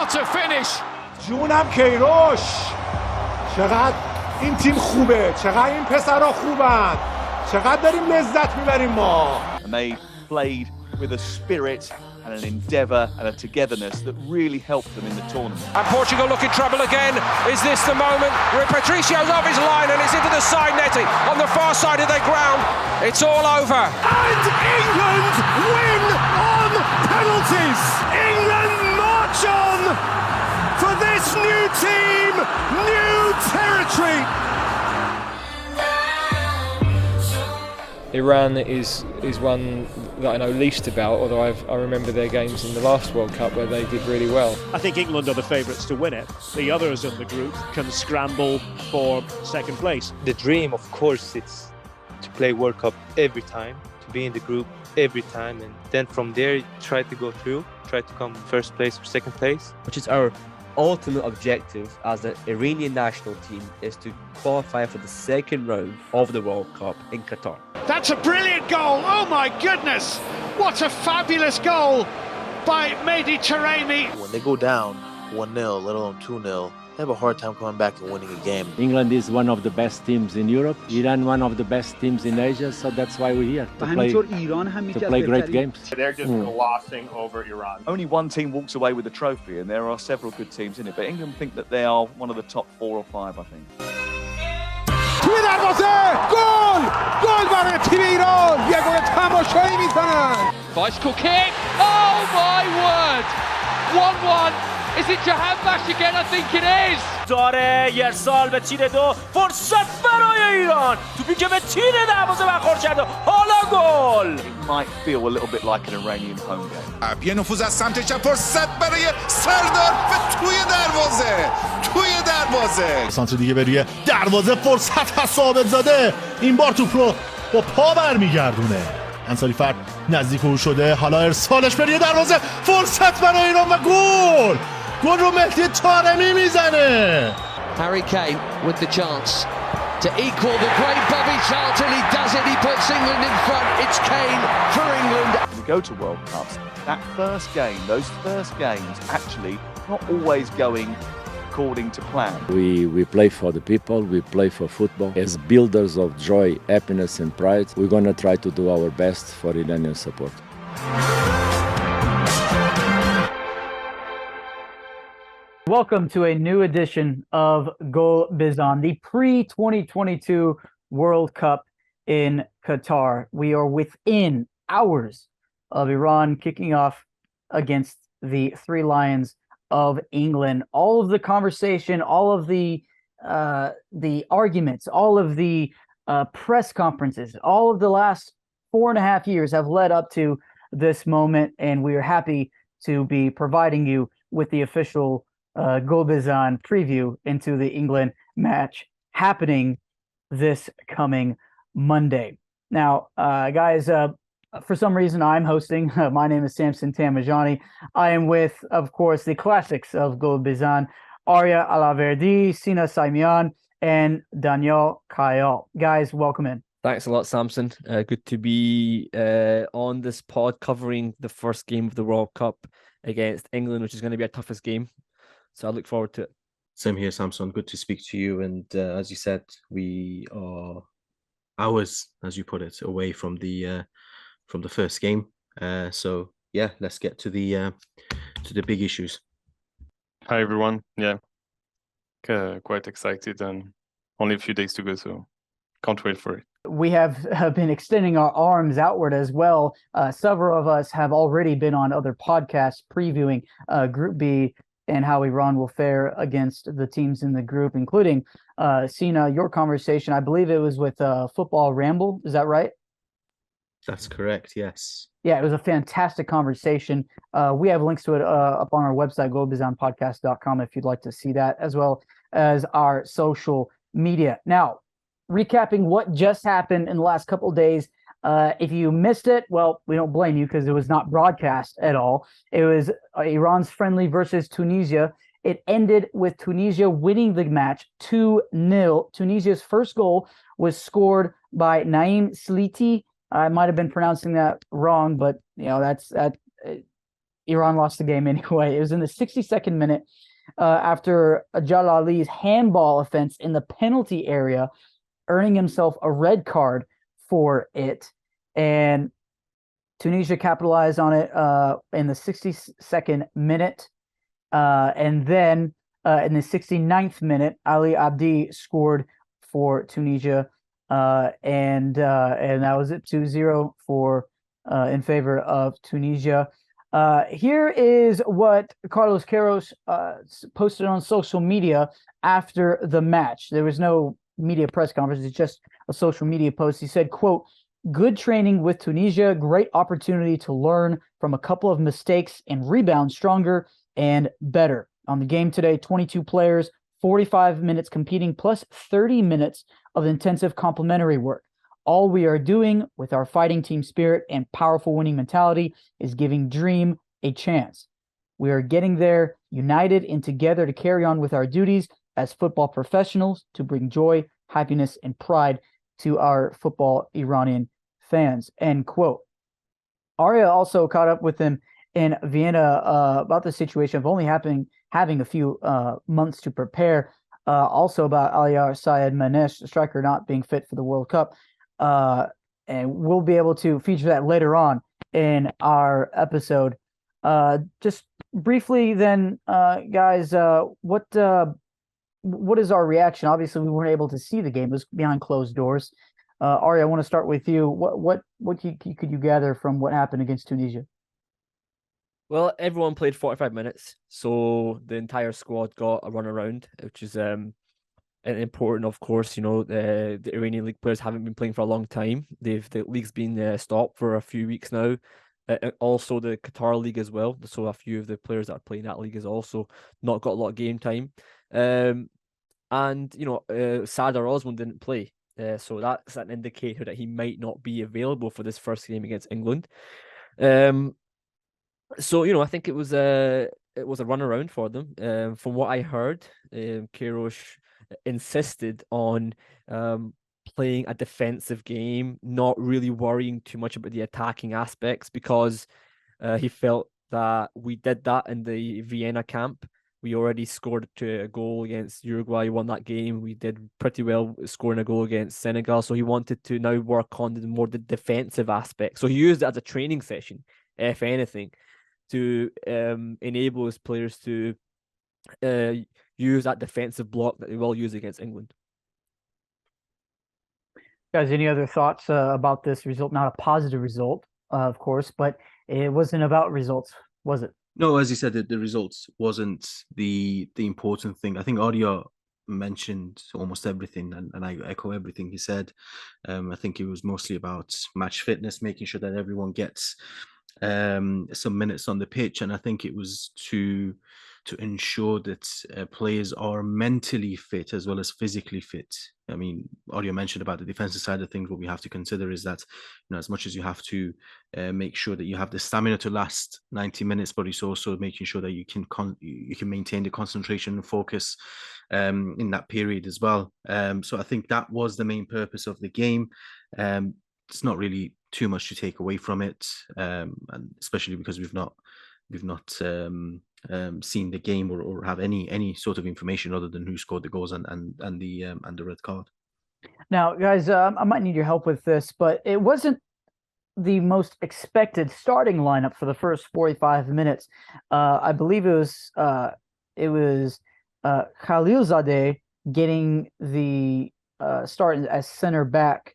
What a finish! جونم کیروش، چقدر این تیم خوبه، چقدر این پسرها خوبن، چقدر داریم لذت میبریم ما. And they played with a spirit and an endeavour and a togetherness that really helped them in the tournament. And Portugal look in trouble again. Is this the moment where Patricio's off his line and it's into the side netting on the far side of their ground? It's all over. And England win on penalties. England march on for this new team, new territory. Iran is one that I know least about, although I remember their games in the last World Cup where they did really well. I think England are the favourites to win it. The others in the group can scramble for second place. The dream, of course, it's to play World Cup every time, to be in the group every time, and then from there try to go through, try to come first place or second place. Which is our ultimate objective as the Iranian national team, is to qualify for the second round of the World Cup in Qatar. That's a brilliant goal. Oh my goodness. What a fabulous goal by Mehdi Taremi. When they go down 1-0, let alone 2-0, they have a hard time coming back and winning a game. England is one of the best teams in Europe. Iran, one of the best teams in Asia. So that's why we're here to play great games. They're just glossing over Iran. Only one team walks away with a trophy, and there are several good teams in it. But England think that they are one of the top 4 or 5, I think. توی دروازه گل گل برای تیم ایران یه گل تماشایی میزنن. Bicycle kick. Oh my word. 1-1. Is it Jahanbakhsh again? I think it is. داره یرسال به تیر 2 فرصت برای ایران توپی که به تیر دروازه برخورد کرده حالا گل. It might feel a little bit like an Iranian home game. یه نفوذ از سمت چپ فرصت برای سردار و توی دروازه سانتر دیگه به روی دروازه فرصت از ثابت زاده این بار توپ رو با پا برمیگردونه انصاری فرد نزدیک او شده حالا ارسالش به روی دروازه فرصت برای ایران و گل رو مهدی طارمی میزنه. Harry Kane with the chance to equal the great Bobby Charlton. He does it. He puts England in front. It's Kane for England. We go to World Cups. That first game, those first games, actually not always going according to plan. We play for the people, we play for football. As builders of joy, happiness and pride, we're going to try to do our best for Iranian support. Welcome to a new edition of Gol Bezan, the pre-2022 World Cup in Qatar. We are within hours of Iran kicking off against the Three Lions of England. All of the conversation, all of the arguments, all of the press conferences, all of the last 4.5 years have led up to this moment, and we are happy to be providing you with the official Gol Bezan preview into the England match happening this coming Monday. Now, guys, for some reason I'm hosting. My name is Samson Tamijani. I am with, of course, the classics of Gol Bezan, Arya Allahverdi, Sina Saemian, and Daniel Kayal. Guys, welcome in. Thanks a lot, Samson. Good to be on this pod covering the first game of the World Cup against England, which is going to be our toughest game. So I look forward to it. Same here, Samson. Good to speak to you. And as you said, we are hours, as you put it, away from the first game. So yeah, let's get to the big issues. Hi everyone. Yeah, quite excited, and only a few days to go, so can't wait for it. We have been extending our arms outward as well. Several of us have already been on other podcasts previewing Group B and how Iran will fare against the teams in the group, including Sina, your conversation. I believe it was with Football Ramble. Is that right? That's correct, yes. Yeah, it was a fantastic conversation. We have links to it up on our website, golbezanpodcast.com, if you'd like to see that, as well as our social media. Now, recapping what just happened in the last couple of days. If you missed it, well, we don't blame you because it was not broadcast at all. It was Iran's friendly versus Tunisia. It ended with Tunisia winning the match 2-0. Tunisia's first goal was scored by Naim Sliti. I might have been pronouncing that wrong, but you know Iran lost the game anyway. It was in the 62nd minute after Jalali's handball offense in the penalty area, earning himself a red card for it. And Tunisia capitalized on it in the 62nd minute. And then in the 69th minute, Ali Abdi scored for Tunisia. And that was it, 2-0 for in favor of Tunisia. Here is what Carlos Queiroz posted on social media after the match. There was no media press conference. It's just a social media post. He said, quote, "Good training with Tunisia, great opportunity to learn from a couple of mistakes and rebound stronger and better. On the game today, 22 players, 45 minutes competing, plus 30 minutes of intensive complementary work. All we are doing with our fighting team spirit and powerful winning mentality is giving Dream a chance. We are getting there, united and together to carry on with our duties as football professionals to bring joy, happiness, and pride to our football Iranian fans," end quote. Arya also caught up with him in Vienna about the situation of only having a few months to prepare. Also about Aliyar Sayed Manesh, the striker, not being fit for the World Cup. And we'll be able to feature that later on in our episode. Just briefly then, guys, what is our reaction? Obviously, we weren't able to see the game. It was behind closed doors. Arya, I want to start with you. What could you gather from what happened against Tunisia? Well, everyone played 45 minutes, so the entire squad got a run around, which is important, of course. You know, the Iranian league players haven't been playing for a long time. The league's been stopped for a few weeks now. Also, the Qatar league as well. So a few of the players that are playing that league has also not got a lot of game time. And you know, Sadar Osman didn't play, so that's an indicator that he might not be available for this first game against England. So you know, I think it was a run around for them. From what I heard, Queiroz insisted on playing a defensive game, not really worrying too much about the attacking aspects, because he felt that we did that in the Vienna camp. We already scored a goal against Uruguay, won that game. We did pretty well scoring a goal against Senegal. So he wanted to now work on the defensive aspect. So he used it as a training session, if anything, to enable his players to use that defensive block that they will use against England. Guys, any other thoughts about this result? Not a positive result, of course, but it wasn't about results, was it? No, as you said, the results wasn't the important thing. I think Arya mentioned almost everything, and I echo everything he said. I think it was mostly about match fitness, making sure that everyone gets some minutes on the pitch, and I think it was to ensure that players are mentally fit as well as physically fit. I mean, Arya mentioned about the defensive side of things. What we have to consider is that, you know, as much as you have to make sure that you have the stamina to last 90 minutes, but it's also making sure that you can maintain the concentration and focus in that period as well. So I think that was the main purpose of the game. It's not really too much to take away from it, and especially because we've not seen the game or have any sort of information other than who scored the goals and the red card. Now, guys, I might need your help with this, but it wasn't the most expected starting lineup for the first 45 minutes. I believe it was Khalilzadeh getting the start as center back.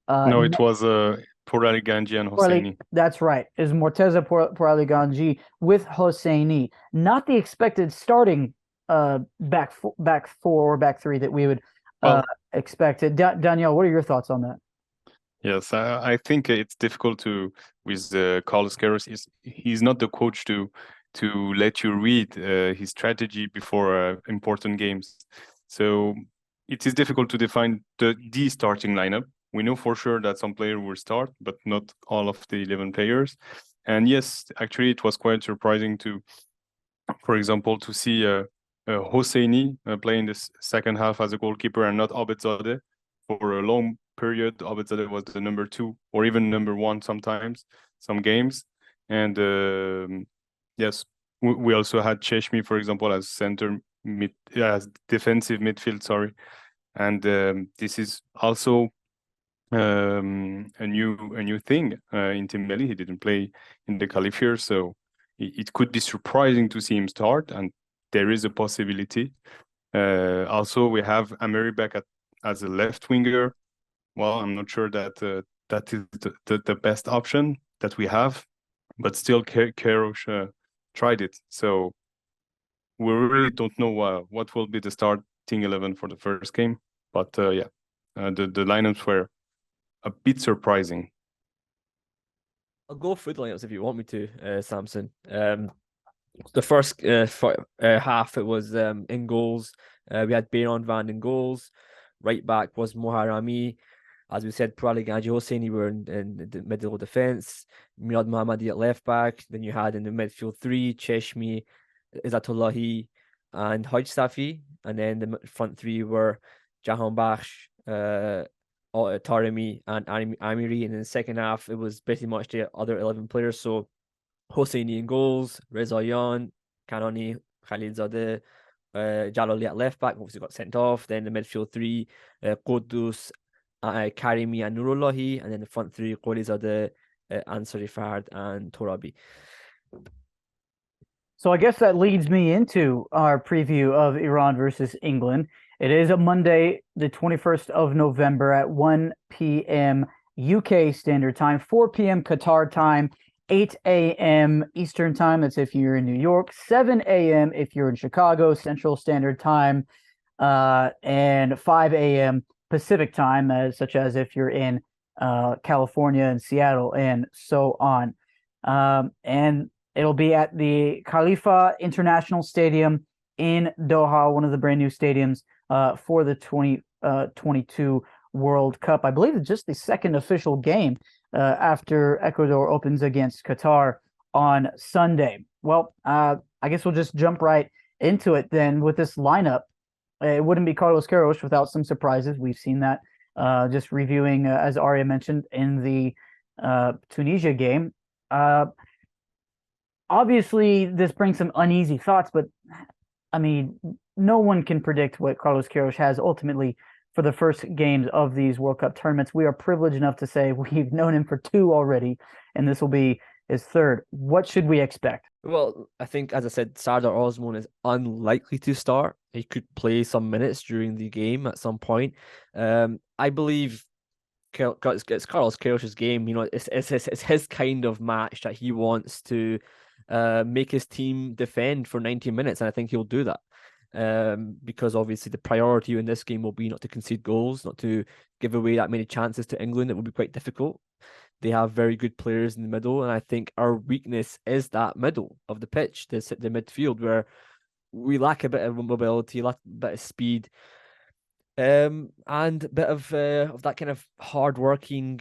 No, it was Pourali Ganji and Hosseini. That's right. It was Morteza Pourali Ganji with Hosseini. Not the expected starting back four or back three that we would expect. Daniel, what are your thoughts on that? Yes, I think it's difficult with Carlos Queiroz. He's not the coach to let you read his strategy before important games. So it is difficult to define the starting lineup. We know for sure that some players will start, but not all of the 11 players. And yes, actually, it was quite surprising for example, to see Hosseini play in the second half as a goalkeeper and not Abedzadeh. For a long period, Abedzadeh was the number 2 or even number 1 sometimes, some games. And Yes, we also had Cheshmi, for example, as as defensive midfield. Sorry, and this is also a new thing in Team Melli. He didn't play in the qualifier, so it could be surprising to see him start, and there is a possibility. Also, we have Ameri back as a left winger. Well, I'm not sure that that is the best option that we have, but still, Queiroz tried it. So we really don't know what will be the starting 11 for the first game. But the lineups were a bit surprising. I'll go through the lineups if you want me to, Samson. The first half, it was in goals. We had Bayron Van in goals. Right back was Moharami. As we said, probably Gaji Hosseini were in the middle of defence. Mirad Mohammadi at left back. Then you had in the midfield three, Cheshmi, Izzatullahi, and Haj Safi. And then the front three were Jahan Bakhsh, Taremi, and Amiri. And in the second half, it was pretty much the other 11 players. So Hosseini in goals, Reza Yan, Kanoni, Khalilzadeh, Jalali at left back, obviously got sent off. Then the midfield three, Qudus, Karimi and Nurullahi, and then the front three, Qolizadeh, Ansari Fahad, and Torabi. So I guess that leads me into our preview of Iran versus England. It is a Monday, the 21st of November at 1 p.m. UK Standard Time, 4 p.m. Qatar time, 8 a.m. Eastern Time, that's if you're in New York, 7 a.m. if you're in Chicago, Central Standard Time, and 5 a.m. Pacific Time, such as if you're in California and Seattle, and so on. And it'll be at the Khalifa International Stadium in Doha, one of the brand new stadiums for the 2022 World Cup. I believe it's just the second official game after Ecuador opens against Qatar on Sunday. Well, I guess we'll just jump right into it then with this lineup. It wouldn't be Carlos Queiroz without some surprises. We've seen that just reviewing, as Arya mentioned, in the Tunisia game. Obviously, this brings some uneasy thoughts, but I mean, no one can predict what Carlos Queiroz has ultimately for the first games of these World Cup tournaments. We are privileged enough to say we've known him for two already, and this will be his third. What should we expect? Well, I think, as I said, Sardar Osman is unlikely to start. He could play some minutes during the game at some point. I believe it's Carlos Queiroz's game. You know, it's his kind of match that he wants to make his team defend for 90 minutes, and I think he'll do that. Because obviously the priority in this game will be not to concede goals, not to give away that many chances to England. It will be quite difficult. They have very good players in the middle, and I think our weakness is that middle of the pitch, the midfield, where we lack a bit of mobility, lack a bit of speed, and a bit of that kind of hard-working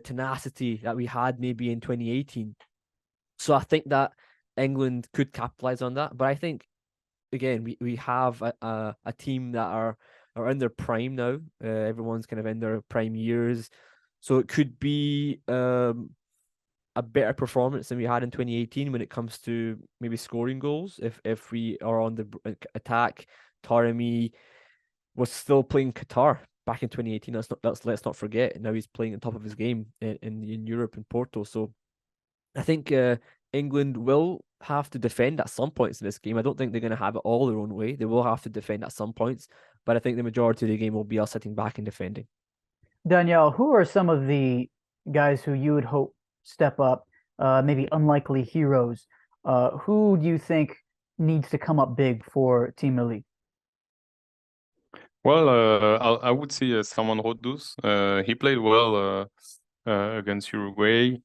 tenacity that we had maybe in 2018. So I think that England could capitalize on that, but I think, again, we have a team that are in their prime now. Everyone's kind of in their prime years. So it could be a better performance than we had in 2018 when it comes to maybe scoring goals. If we are on the attack, Taremi was still playing Qatar back in 2018. Let's not forget. Now he's playing on top of his game in Europe, in Porto. So I think England will have to defend at some points in this game. I don't think they're going to have it all their own way. They will have to defend at some points, but I think the majority of the game will be us sitting back and defending. Danielle, who are some of the guys who you would hope step up, maybe unlikely heroes? Who do you think needs to come up big for Team Melli? Well, I would say Salman Qudus. He played well against Uruguay.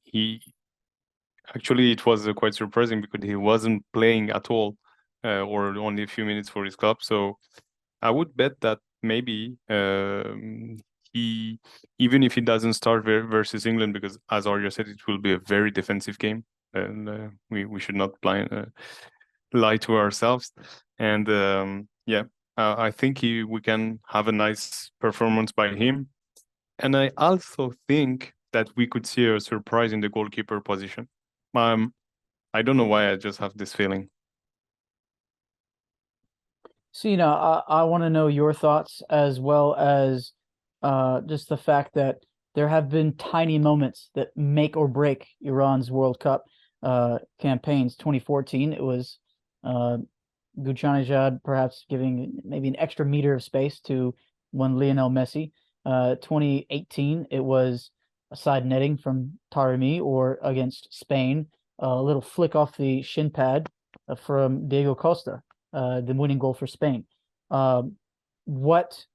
Actually, it was quite surprising because he wasn't playing at all or only a few minutes for his club. So I would bet that maybe he, even if he doesn't start versus England, because as Arya said, it will be a very defensive game, and we should not lie to ourselves. And I think we can have a nice performance by him. And I also think that we could see a surprise in the goalkeeper position. I don't know why, I just have this feeling. Sina, I want to know your thoughts, as well as just the fact that there have been tiny moments that make or break Iran's World Cup campaigns. 2014, it was Gouchanejad perhaps giving maybe an extra meter of space to one Lionel Messi. 2018, it was a side netting from Taremi, or against Spain, a little flick off the shin pad from Diego Costa, the winning goal for Spain. What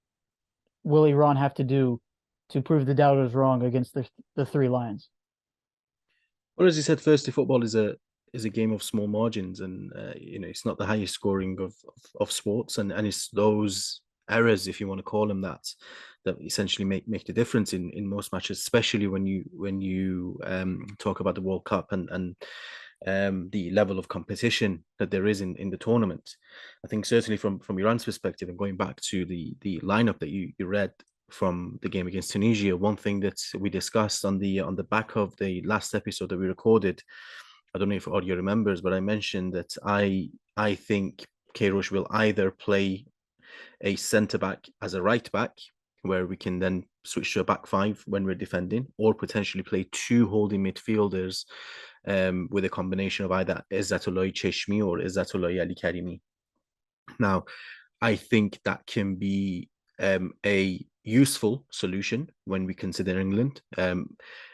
will Iran have to do to prove the doubters wrong against the Three Lions? Well, as you said, firstly, football is a game of small margins, and it's not the highest scoring of sports, and it's those errors, if you want to call them that essentially make the difference in most matches, especially when you talk about the World Cup and the level of competition that there is in the tournament. I think certainly from Iran's perspective, and going back to the lineup that you read from the game against Tunisia, one thing that we discussed on the back of the last episode that we recorded, I don't know if Arya remembers, but I mentioned that I think Queiroz will either play a centre back as a right back, where we can then switch to a back five when we're defending, or potentially play two holding midfielders with a combination of either Izzatullah Cheshmi or Izzatullah Ali Karimi. Now, I think that can be a useful solution when we consider England.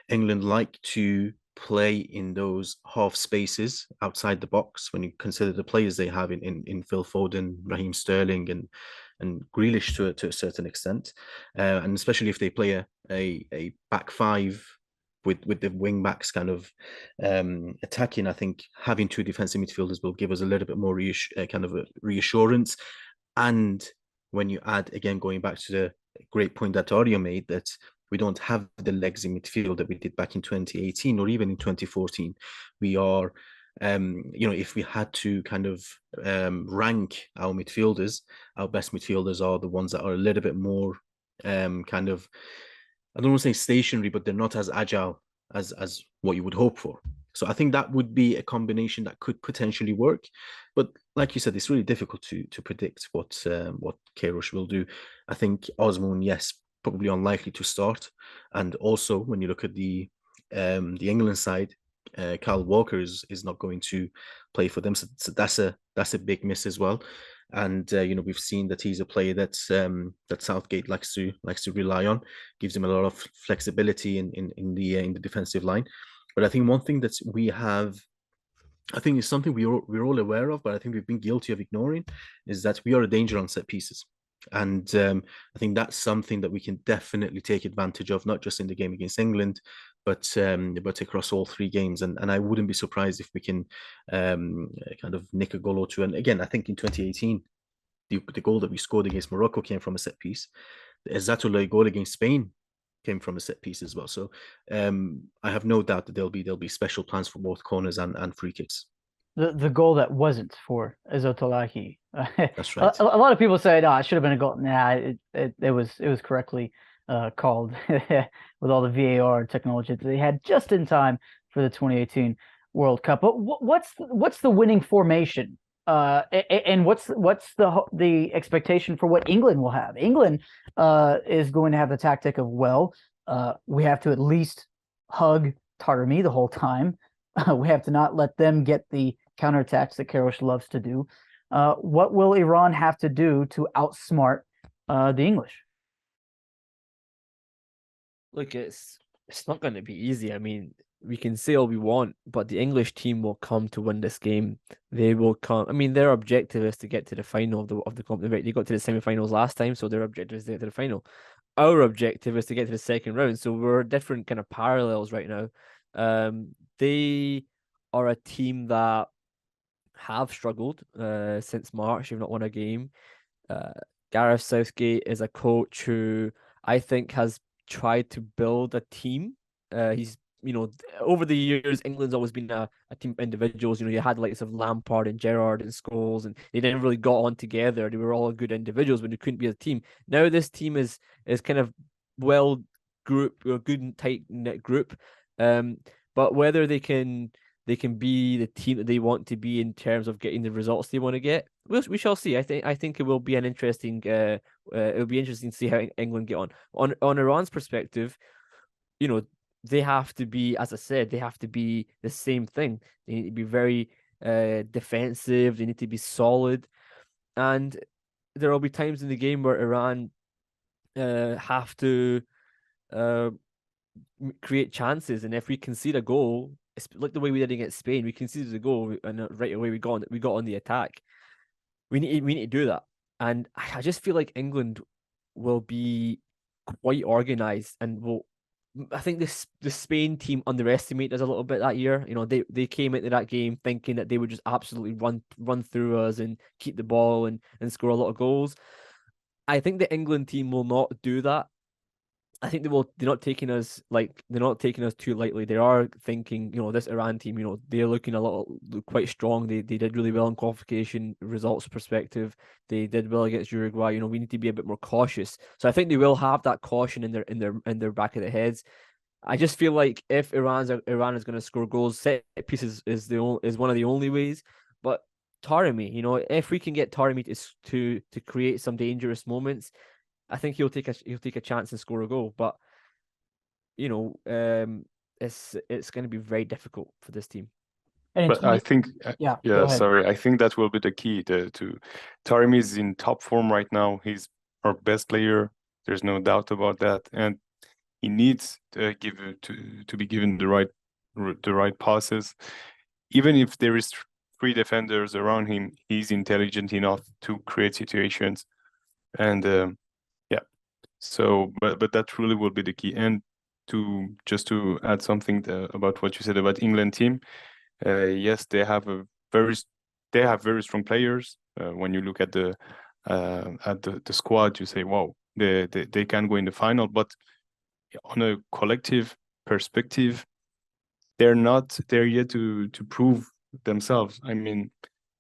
England like to play in those half spaces outside the box when you consider the players they have in Phil Foden, Raheem Sterling, and Grealish to a certain extent, and especially if they play a back five with the wing backs kind of attacking. I think having two defensive midfielders will give us a little bit more reassurance. And when you add, again, going back to the great point that Arya made, that we don't have the legs in midfield that we did back in 2018 or even in 2014. We are, if we had to kind of rank our midfielders, our best midfielders are the ones that are a little bit more kind of, I don't want to say stationary, but they're not as agile as what you would hope for. So I think that would be a combination that could potentially work. But like you said, it's really difficult to predict what Queiroz will do. I think Osman, yes, probably unlikely to start. And also, when you look at the England side, Kyle Walker is not going to play for them. So that's a big miss as well. And we've seen that he's a player that Southgate likes to rely on, gives him a lot of flexibility in the defensive line. But I think one thing that we have, I think it's something we're all aware of, but I think we've been guilty of ignoring, is that we are a danger on set pieces. And I think that's something that we can definitely take advantage of, not just in the game against England, but across all three games. And I wouldn't be surprised if we can kind of nick a goal or two. And again, I think in 2018, the goal that we scored against Morocco came from a set piece. The Izzatullah goal against Spain came from a set piece as well. So I have no doubt that there'll be special plans for both corners and free kicks. The goal that wasn't for Izzatullah. That's right. A lot of people say, "No, it should have been a goal." Nah, it was correctly called with all the VAR technology that they had just in time for the 2018 World Cup. But what's the winning formation? And what's the expectation for what England will have? England is going to have the tactic of, we have to at least hug Taremi the whole time. We have to not let them get the counterattacks that Queiroz loves to do. What will Iran have to do to outsmart the English? Look, it's not going to be easy. I mean, we can say all we want, but the English team will come to win this game. They will come. I mean, their objective is to get to the final of the competition. They got to the semi-finals last time, so their objective is to get to the final. Our objective is to get to the second round. So we're different kind of parallels right now. They are a team that have struggled since March. They've not won a game. Gareth Southgate is a coach who I think has tried to build a team. He's over the years, England's always been a team of individuals. You had likes of Lampard and Gerrard and Scholes, and they never really got on together. They were all good individuals, but they couldn't be a team. Now this team is kind of well grouped, a good and tight knit group. But whether they can they can be the team that they want to be in terms of getting the results they want to get. We shall see. I think it will be an interesting. It'll be interesting to see how England get on. On Iran's perspective, you know, they have to be, as I said, they have to be the same thing. They need to be very defensive. They need to be solid, and there will be times in the game where Iran have to create chances, and if we concede a goal, it's like the way we did against Spain, we conceded a goal and right away we got on the attack. We need to do that, and I just feel like England will be quite organized and will. I think the Spain team underestimated us a little bit that year. You know, they came into that game thinking that they would just absolutely run through us and keep the ball and score a lot of goals. I think the England team will not do that. I think they're not taking us too lightly. They are thinking, you know, this Iran team, you know, they're looking quite strong. They did really well in qualification results perspective. They did well against Uruguay. You know, we need to be a bit more cautious. So I think they will have that caution in their back of their heads. I just feel like if Iran is going to score goals, set pieces is one of the only ways. But Taremi, you know, if we can get Taremi to create some dangerous moments, I think he'll take a chance and score a goal, but you know, it's going to be very difficult for this team. But I think, sorry, I think that will be the key. Taremi is in top form right now. He's our best player. There's no doubt about that, and he needs to be given the right passes. Even if there is 3 defenders around him, he's intelligent enough to create situations, and. So, but that really will be the key. And to add something about what you said about England team, yes, they have very strong players. When you look at the squad, you say, wow, they can go in the final. But on a collective perspective, they're not there yet to prove themselves. I mean,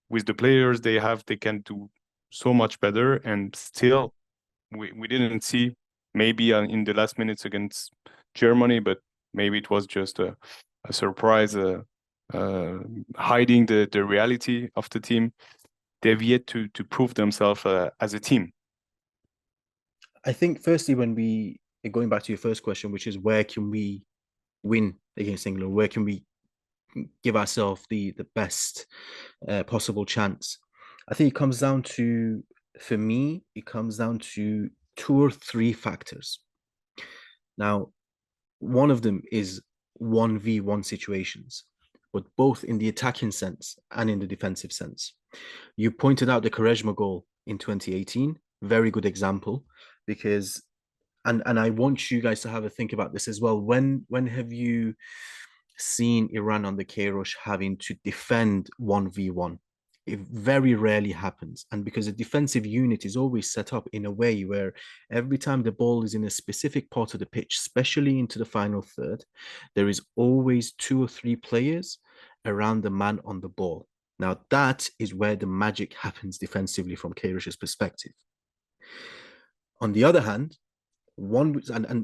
with the players they have, they can do so much better, and still. We didn't see, maybe in the last minutes against Germany, but maybe it was just a surprise, hiding the reality of the team. They've yet to prove themselves as a team. I think firstly, going back to your first question, which is where can we win against England? Where can we give ourselves the best possible chance? I think it comes down to, for me, it comes down to 2 or 3 factors. Now, one of them is 1v1 situations, but both in the attacking sense and in the defensive sense. You pointed out the Quaresma goal in 2018, very good example, because, and I want you guys to have a think about this as well. When have you seen Iran under Queiroz having to defend 1v1? It very rarely happens, and because the defensive unit is always set up in a way where every time the ball is in a specific part of the pitch, especially into the final third, there is always 2 or 3 players around the man on the ball. Now that is where the magic happens defensively from Queiroz's perspective. On the other hand,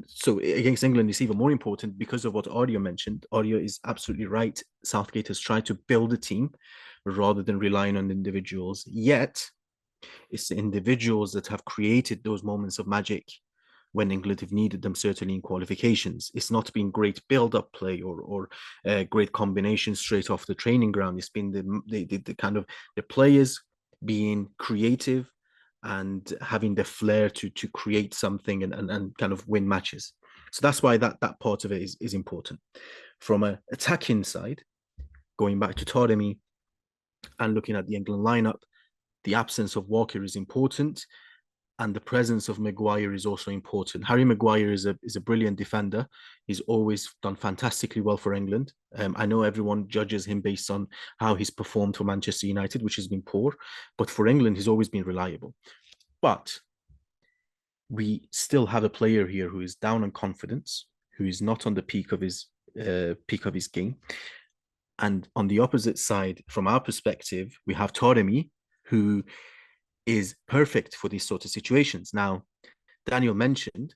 so against England is even more important because of what Arya mentioned. Arya is absolutely right. Southgate has tried to build a team rather than relying on individuals. Yet, it's the individuals that have created those moments of magic when England have needed them, certainly in qualifications. It's not been great build-up play or great combinations straight off the training ground. It's been the kind of the players being creative and having the flair to create something and kind of win matches. So that's why that part of it is important. From an attacking side, going back to Taremi and looking at the England lineup, the absence of Walker is important, and the presence of Maguire is also important. Harry Maguire is a brilliant defender. He's always done fantastically well for England. I know everyone judges him based on how he's performed for Manchester United, which has been poor, but for England, he's always been reliable. But we still have a player here who is down on confidence, who is not on the peak of his game. And on the opposite side, from our perspective, we have Taremi, who is perfect for these sort of situations. Now, Daniel mentioned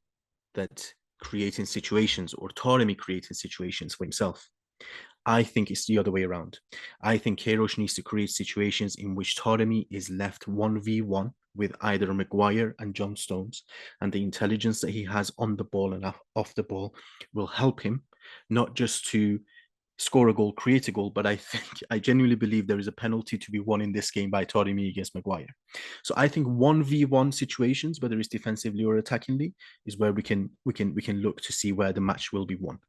that creating situations, or Taremi creating situations for himself. I think it's the other way around. I think Queiroz needs to create situations in which Taremi is left 1v1 with either Maguire and John Stones, and the intelligence that he has on the ball and off the ball will help him, not just to score a goal, create a goal, but I genuinely believe there is a penalty to be won in this game by Taremi against Maguire. So I think 1v1 situations, whether it's defensively or attackingly, is where we can look to see where the match will be won.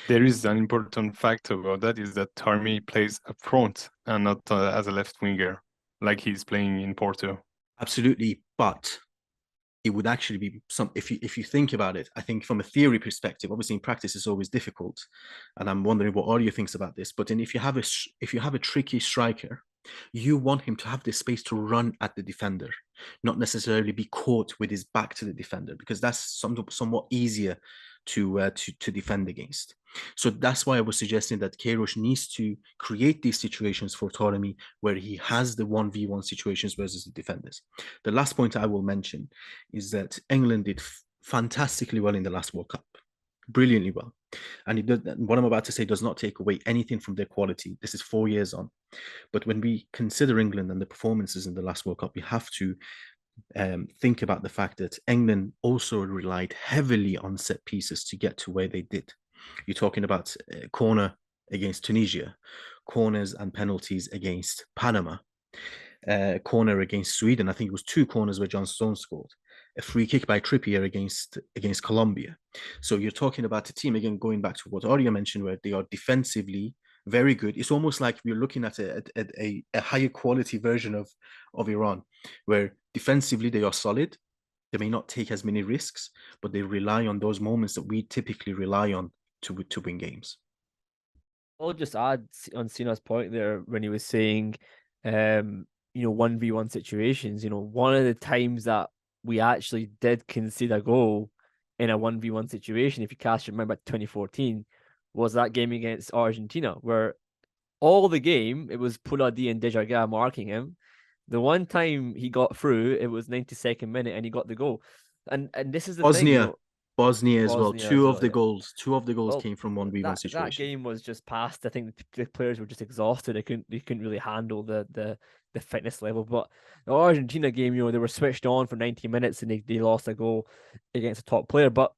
There is an important fact about that, is that Taremi plays up front and not as a left winger, like he's playing in Porto. Absolutely, but it would actually be some, if you think about it, I think from a theory perspective, obviously in practice it's always difficult, and I'm wondering what Arya thinks about this. But then if you have a tricky striker, you want him to have the space to run at the defender, not necessarily be caught with his back to the defender, because that's somewhat easier to defend against. So that's why I was suggesting that Queiroz needs to create these situations for Taremi where he has the 1v1 situations versus the defenders. The last point I will mention is that England did fantastically well in the last World Cup, brilliantly well. And what I'm about to say does not take away anything from their quality. This is 4 years on. But when we consider England and the performances in the last World Cup, we have to think about the fact that England also relied heavily on set pieces to get to where they did. You're talking about corner against Tunisia, corners and penalties against Panama, corner against Sweden. I think it was 2 corners where John Stones scored, a free kick by Trippier against Colombia. So you're talking about a team, again, going back to what Arya mentioned, where they are defensively very good. It's almost like we're looking at a higher quality version of Iran, where defensively they are solid. They may not take as many risks, but they rely on those moments that we typically rely on to win games. I'll just add on Sina's point there when he was saying, 1v1 situations. One of the times that we actually did concede a goal in a 1v1 situation, if you cast your mind back to 2014, was that game against Argentina, where all the game it was Puladi and Dejaga marking him. The one time he got through, it was 92nd minute, and he got the goal. And this is the thing. Bosnia as well. Two of the goals came from 1v1 situations. That game was just past. I think the players were just exhausted. They couldn't really handle the fitness level. But the Argentina game, they were switched on for 90 minutes and they lost a goal against a top player. But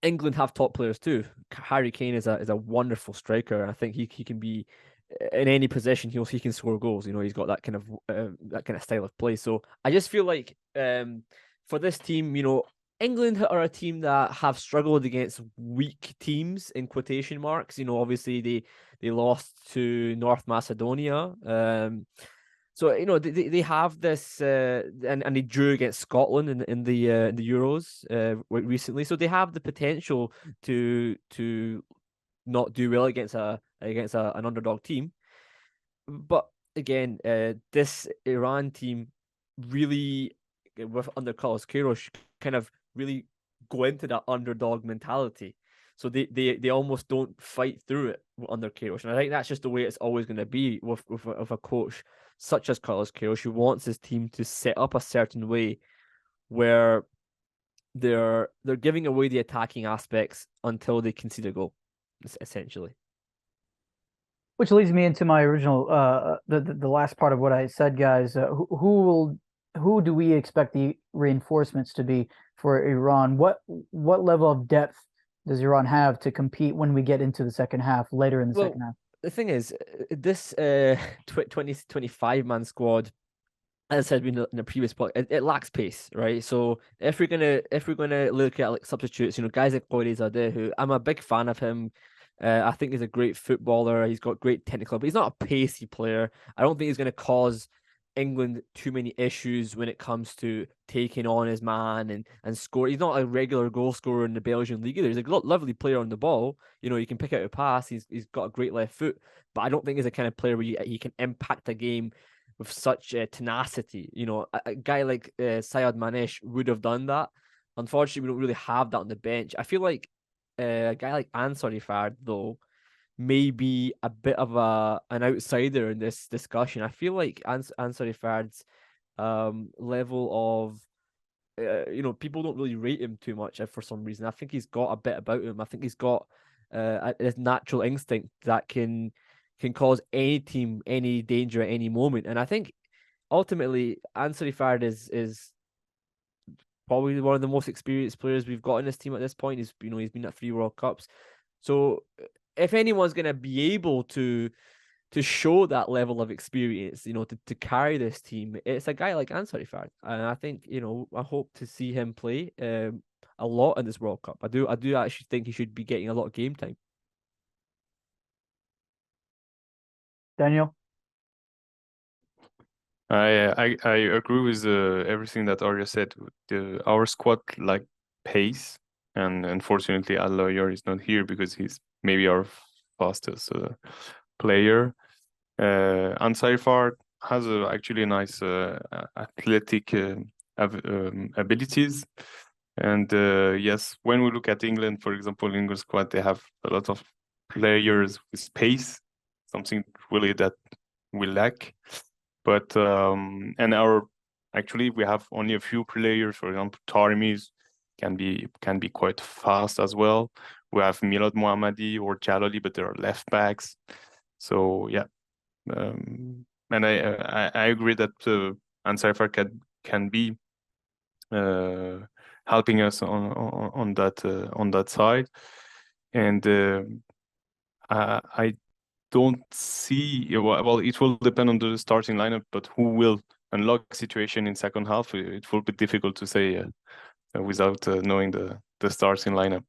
England have top players too. Harry Kane is a wonderful striker, and I think he can be in any position. He can score goals. He's got that kind of style of play. So I just feel like for this team, England are a team that have struggled against weak teams, in quotation marks. Obviously they lost to North Macedonia. So they have this, and they drew against Scotland in the Euros recently. So they have the potential to not do well against an underdog team. But again, this Iran team really, under Carlos Queiroz, kind of really go into that underdog mentality. So they almost don't fight through it under Queiroz. And I think that's just the way it's always going to be with a coach such as Carlos Queiroz, who wants his team to set up a certain way where they're giving away the attacking aspects until they concede a goal, essentially. Which leads me into my original, the last part of what I said, guys. Who do we expect the reinforcements to be for Iran? What level of depth does Iran have to compete when we get into the second half, later in the second half? The thing is, this 25-man squad, as I said in the previous part, it lacks pace, right? So if we're gonna look at like substitutes, guys like Qorizadeh, who I'm a big fan of him. I think he's a great footballer. He's got great technical, but he's not a pacey player. I don't think he's going to cause England too many issues when it comes to taking on his man and score. He's not a regular goal scorer in the Belgian league either. He's a lovely player on the ball. You can pick out a pass. He's got a great left foot, but I don't think he's the kind of player where he can impact a game with such tenacity. A guy like Sayed Manesh would have done that. Unfortunately, we don't really have that on the bench. I feel like a guy like Ansari Fard, though, may be a bit of an outsider in this discussion. I feel like Ansari Fard's level of, people don't really rate him too much for some reason. I think he's got a bit about him. I think he's got this natural instinct that can cause any team any danger at any moment. And I think ultimately Ansari Fard is probably one of the most experienced players we've got in this team at this point. He's been at 3 World Cups. So if anyone's going to be able to show that level of experience, to carry this team, it's a guy like Ansari Fard. And I think, I hope to see him play a lot in this World Cup. I do actually think he should be getting a lot of game time. Daniel? I agree with everything that Arya said. Our squad pace, and unfortunately Allahverdi is not here because he's maybe our fastest player. Ansari Fard has actually a nice athletic abilities, and yes, when we look at England, for example, England squad, they have a lot of players with pace, something really that we lack. But and we have only a few players. For example, Tarmi's can be quite fast as well. We have Milad Mohammadi or Jalali, but they are left backs. So yeah, and I agree that Ansari Fard can be helping us on that side, and I don't see, well, it will depend on the starting lineup, but who will unlock situation in second half, it will be difficult to say without knowing the starting lineup.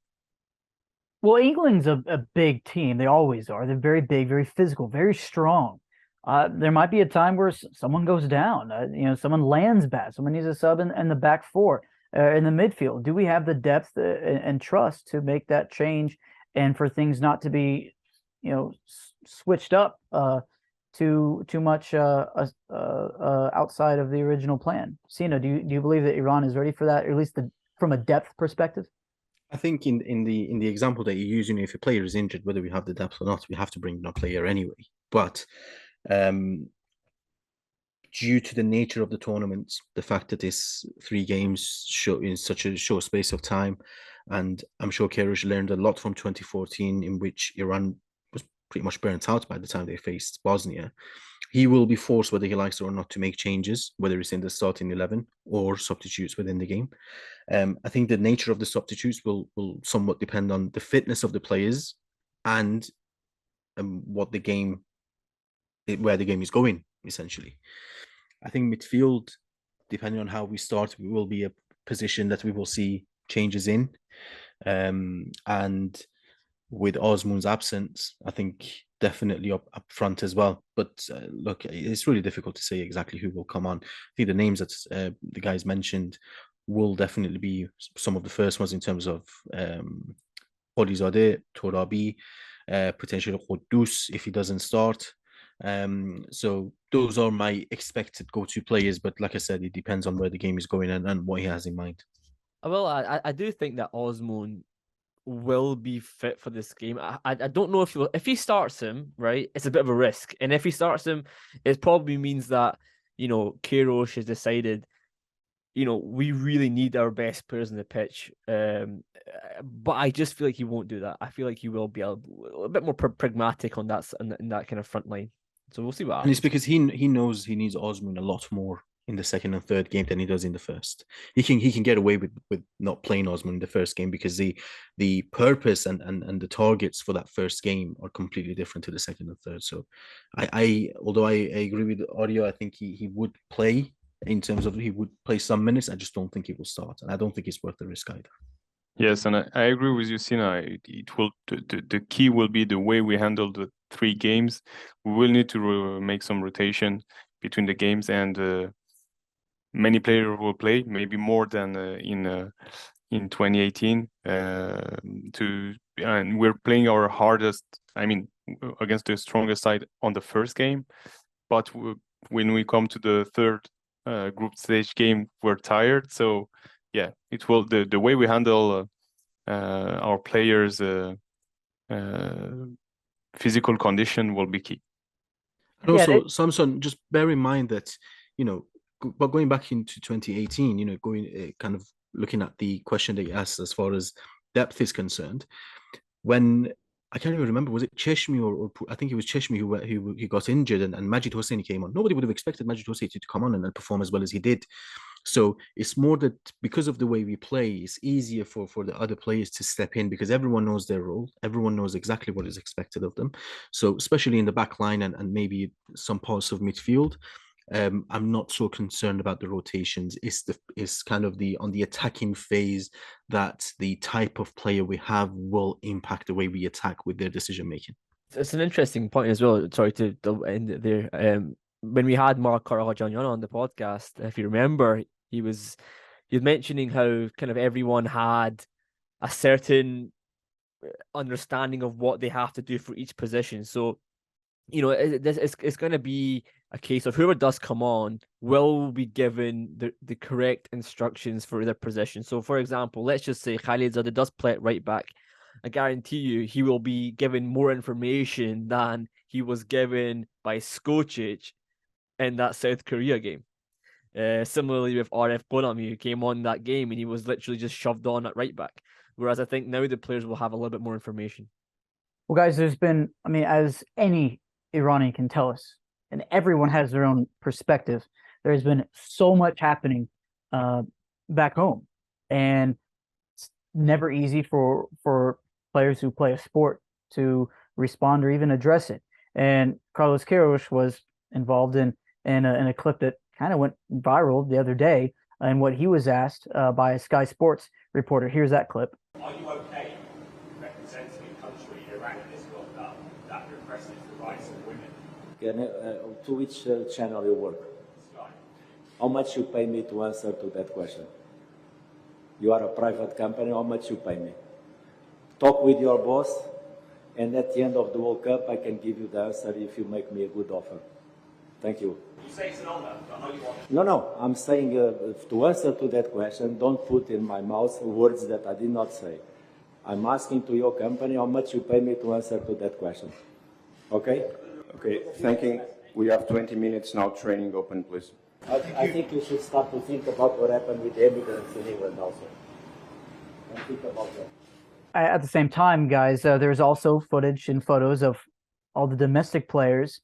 Well, England's a big team. They always are. They're very big, very physical, very strong. There might be a time where someone goes down, someone lands bad, someone needs a sub in the back four, in the midfield. Do we have the depth and trust to make that change and for things not to be switched up too much outside of the original plan? Sina, do you believe that Iran is ready for that, or at least from a depth perspective? I think in the example that you're using, if a player is injured, whether we have the depth or not, we have to bring in a player anyway. But due to the nature of the tournament, the fact that it's 3 games in such a short space of time, and I'm sure Queiroz learned a lot from 2014, in which Iran was pretty much burnt out by the time they faced Bosnia. He will be forced, whether he likes it or not, to make changes, whether it's in the starting 11 or substitutes within the game. I think the nature of the substitutes will somewhat depend on the fitness of the players and where the game is going, essentially. I think midfield, depending on how we start, will be a position that we will see changes in. And with Osman's absence, I think definitely up front as well. But look, it's really difficult to say exactly who will come on. I think the names that the guys mentioned will definitely be some of the first ones in terms of Polizadeh, Torabi, potentially Quddus if he doesn't start. So those are my expected go-to players. But like I said, it depends on where the game is going and what he has in mind. Well, I do think that Osman will be fit for this game. I don't know if he starts him, right, it's a bit of a risk. And if he starts him, it probably means that, Queiroz has decided, we really need our best players on the pitch. But I just feel like he won't do that. I feel like he will be a bit more pragmatic on that, in that kind of front line. So we'll see what happens. And it's because he knows he needs Osman a lot more in the second and third game than he does in the first. He can get away with not playing Osman in the first game because the purpose and the targets for that first game are completely different to the second and third. So although I agree with Arya, I think he would play, in terms of he would play some minutes. I just don't think he will start, and I don't think it's worth the risk either. Yes, and I agree with you, Sina. It will the key will be the way we handle the 3 games. We will need to make some rotation between the games, and many players will play, maybe more than in 2018. And we're playing our hardest, against the strongest side on the first game, but when we come to the third group stage game, we're tired. So yeah, it will the way we handle our players' physical condition will be key. And also, Samson, just bear in mind that but going back into 2018, kind of looking at the question that you asked as far as depth is concerned, when I can't even remember, was it Cheshmi or I think it was Cheshmi who got injured, and Majid Hosseini came on. Nobody would have expected Majid Hosseini to come on and perform as well as he did. So it's more that because of the way we play, it's easier for the other players to step in because everyone knows their role. Everyone knows exactly what is expected of them. So especially in the back line and maybe some parts of midfield, I'm not so concerned about the rotations. It's kind of on the attacking phase that the type of player we have will impact the way we attack with their decision making. It's an interesting point as well. Sorry to end it there. When we had Mark Karajan on the podcast, if you remember, he was mentioning how kind of everyone had a certain understanding of what they have to do for each position. So, you know, it's going to be a case of whoever does come on will be given the correct instructions for their position. So, for example, let's just say Khalid Zadeh does play at right back. I guarantee you he will be given more information than he was given by Skocic in that South Korea game. Similarly with RF Bonami, who came on that game and he was literally just shoved on at right back. Whereas I think now the players will have a little bit more information. Well, guys, there's been, I mean, as any Iranian can tell us, and everyone has their own perspective, there's been so much happening back home. And it's never easy for players who play a sport to respond or even address it. And Carlos Queiroz was involved in a clip that kind of went viral the other day, and what he was asked by a Sky Sports reporter. Here's that clip. Are you okay representing a country, Iran, in this World Cup that represses the rights of women? To which channel you work? Sky. How much you pay me to answer to that question? You are a private company, how much you pay me? Talk with your boss, and at the end of the World Cup, I can give you the answer if you make me a good offer. Thank you. You say it's an honor, I know you want. No, I'm saying to answer to that question, don't put in my mouth words that I did not say. I'm asking to your company how much you pay me to answer to that question. Okay? Okay, thanking. We have 20 minutes now, training open, please. I think you should start to think about what happened with the immigrants in England also. And think about that. At the same time, guys, there's also footage and photos of all the domestic players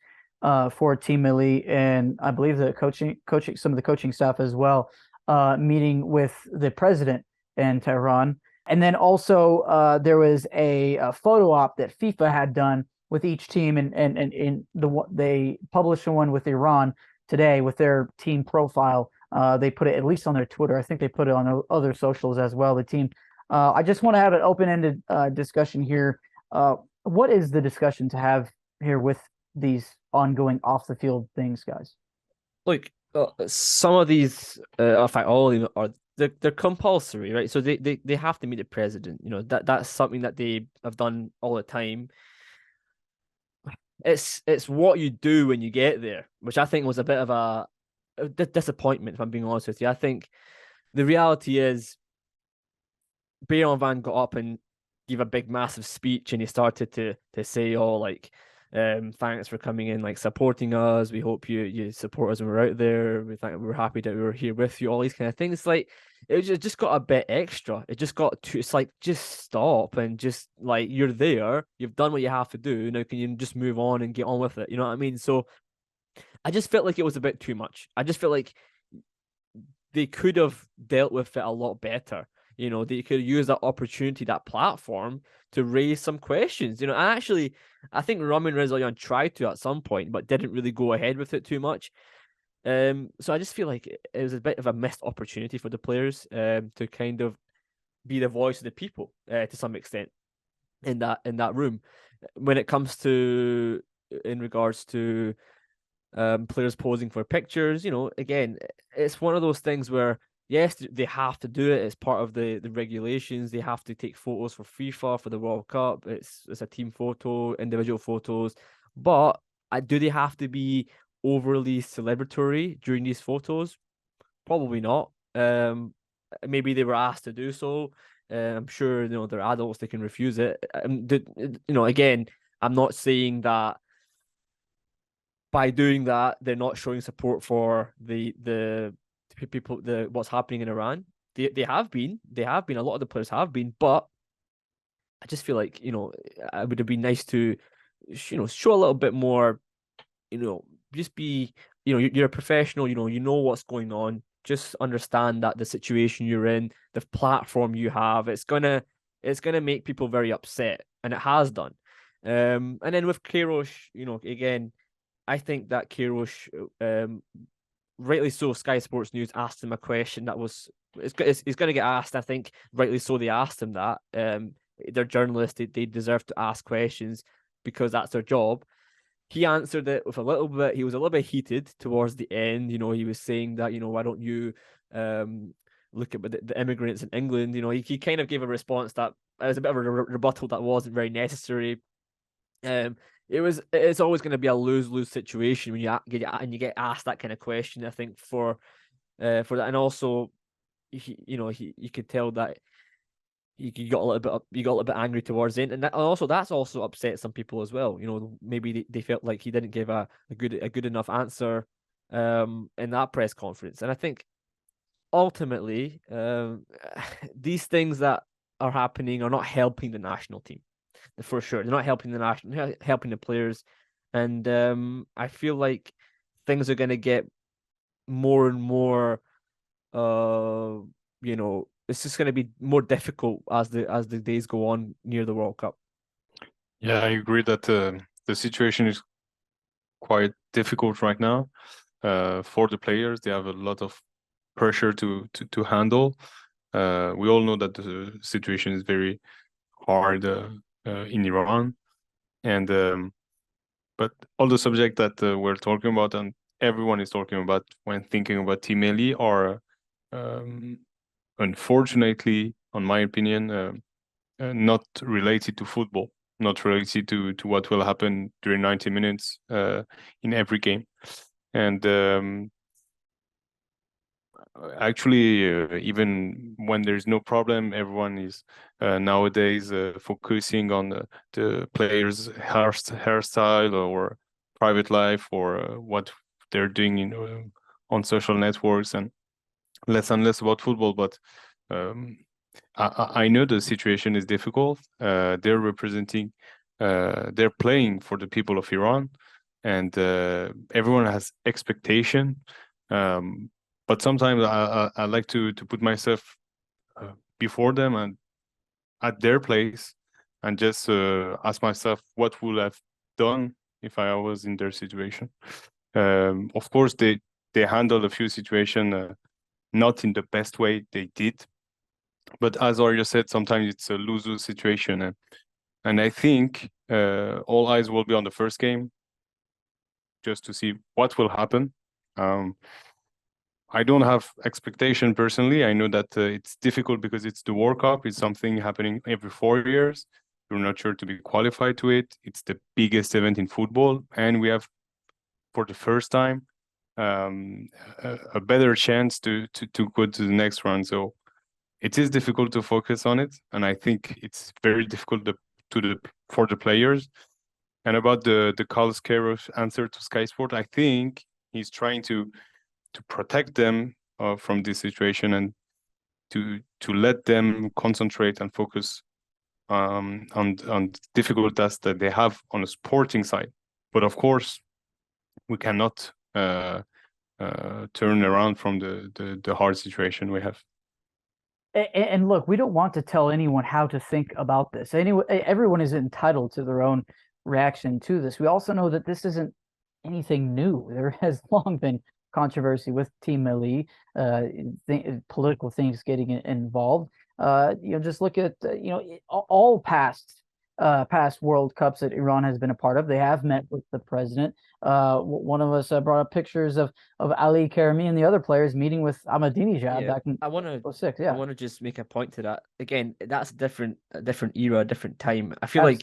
for Team Melli, and I believe the coaching, some of the coaching staff as well, meeting with the president in Tehran. And then also there was a photo op that FIFA had done with each team, and they published one with Iran today with their team profile. They put it at least on their Twitter. I think they put it on their other socials as well. The team. I just want to have an open-ended discussion here. What is the discussion to have here with these ongoing off-the-field things, guys? Look, some of these, in fact, all of them are they're compulsory, right? So they have to meet the president. You know, that's something that they have done all the time. It's what you do when you get there, which I think was a bit of a disappointment, if I'm being honest with you. I think the reality is Bayern Van got up and gave a big, massive speech, and he started to say, "Oh, like, thanks for coming in, like supporting us. We hope you support us when we're out there. We're happy that we're here with you." All these kind of things. It's like it just got a bit extra. It just got too. It's like, just stop and just, like, you're there. You've done what you have to do. Now can you just move on and get on with it? You know what I mean? So I just felt like it was a bit too much. I just felt like they could have dealt with it a lot better. You know, they could use that opportunity, that platform, to raise some questions. You know, and actually, I think Ramin Rezaian tried to at some point, but didn't really go ahead with it too much. So I just feel like it was a bit of a missed opportunity for the players to kind of be the voice of the people to some extent in that room. When it comes to, in regards to players posing for pictures, you know, again, it's one of those things where, yes, they have to do it. It's part of the regulations. They have to take photos for FIFA, for the World Cup. It's a team photo, individual photos. But do they have to be overly celebratory during these photos? Probably not. Maybe they were asked to do so. I'm sure, you know, they're adults, they can refuse it. You know, again, I'm not saying that by doing that they're not showing support for the people, what's happening in Iran. They have been. A lot of the players have been, but I just feel like, it would have been nice to, show a little bit more, just be, you're a professional, you know what's going on. Just understand that the situation you're in, the platform you have, it's gonna make people very upset, and it has done. And then with Queiroz, again, I think that Queiroz, rightly so, Sky Sports News asked him a question that was, it's going to get asked. I think rightly so, they asked him that. They're journalists; they deserve to ask questions because that's their job. He answered it with he was a little bit heated towards the end. He was saying that, why don't you look at the immigrants in England? He kind of gave a response that was a bit of a rebuttal that wasn't very necessary. It's always going to be a lose-lose situation when you get asked that kind of question. I think for that, and also you could tell that you got a little bit angry towards it, and that's also upset some people as well. Maybe they felt like he didn't give a good enough answer in that press conference. And I think ultimately these things that are happening are not helping the national team, for sure. They're not helping helping the players, and I feel like things are going to get more and more it's just going to be more difficult as the days go on near the World Cup. Yeah, I agree that the situation is quite difficult right now for the players. They have a lot of pressure to handle. We all know that the situation is very hard in Iran, and but all the subjects that we're talking about and everyone is talking about when thinking about Team Melli are unfortunately, on my opinion, not related to football, not related to what will happen during 90 minutes in every game. And actually, even when there's no problem, everyone is nowadays focusing on the players' hairstyle or private life or what they're doing on social networks, and less about football. But I know the situation is difficult. They're representing, they're playing for the people of Iran, and everyone has expectation. But sometimes I like to put myself before them and at their place, and just ask myself what would I have done if I was in their situation. Of course, they handled a few situations not in the best way they did, but as Arya said, sometimes it's a lose-lose situation, and I think all eyes will be on the first game, just to see what will happen. I don't have expectation personally. I know that it's difficult because it's the World Cup. It's something happening every 4 years. You're not sure to be qualified to it. It's the biggest event in football, and we have, for the first time, a better chance to go to the next round. So it is difficult to focus on it, and I think it's very difficult for the players. And about the Carlos Queiroz answer to Sky Sport, I think he's trying to protect them from this situation and to let them concentrate and focus on difficult tasks that they have on a sporting side. But of course, we cannot turn around from the hard situation we have. And look, we don't want to tell anyone how to think about this. Anyway, everyone is entitled to their own reaction to this. We also know that this isn't anything new. There has long been controversy with Team Melli, political things getting involved. Just look at all past World Cups that Iran has been a part of. They have met with the president. One of us brought up pictures of Ali Karimi and the other players meeting with Ahmadinejad back in 2006. I want to just make a point to that. Again, that's a different era, a different time. I feel like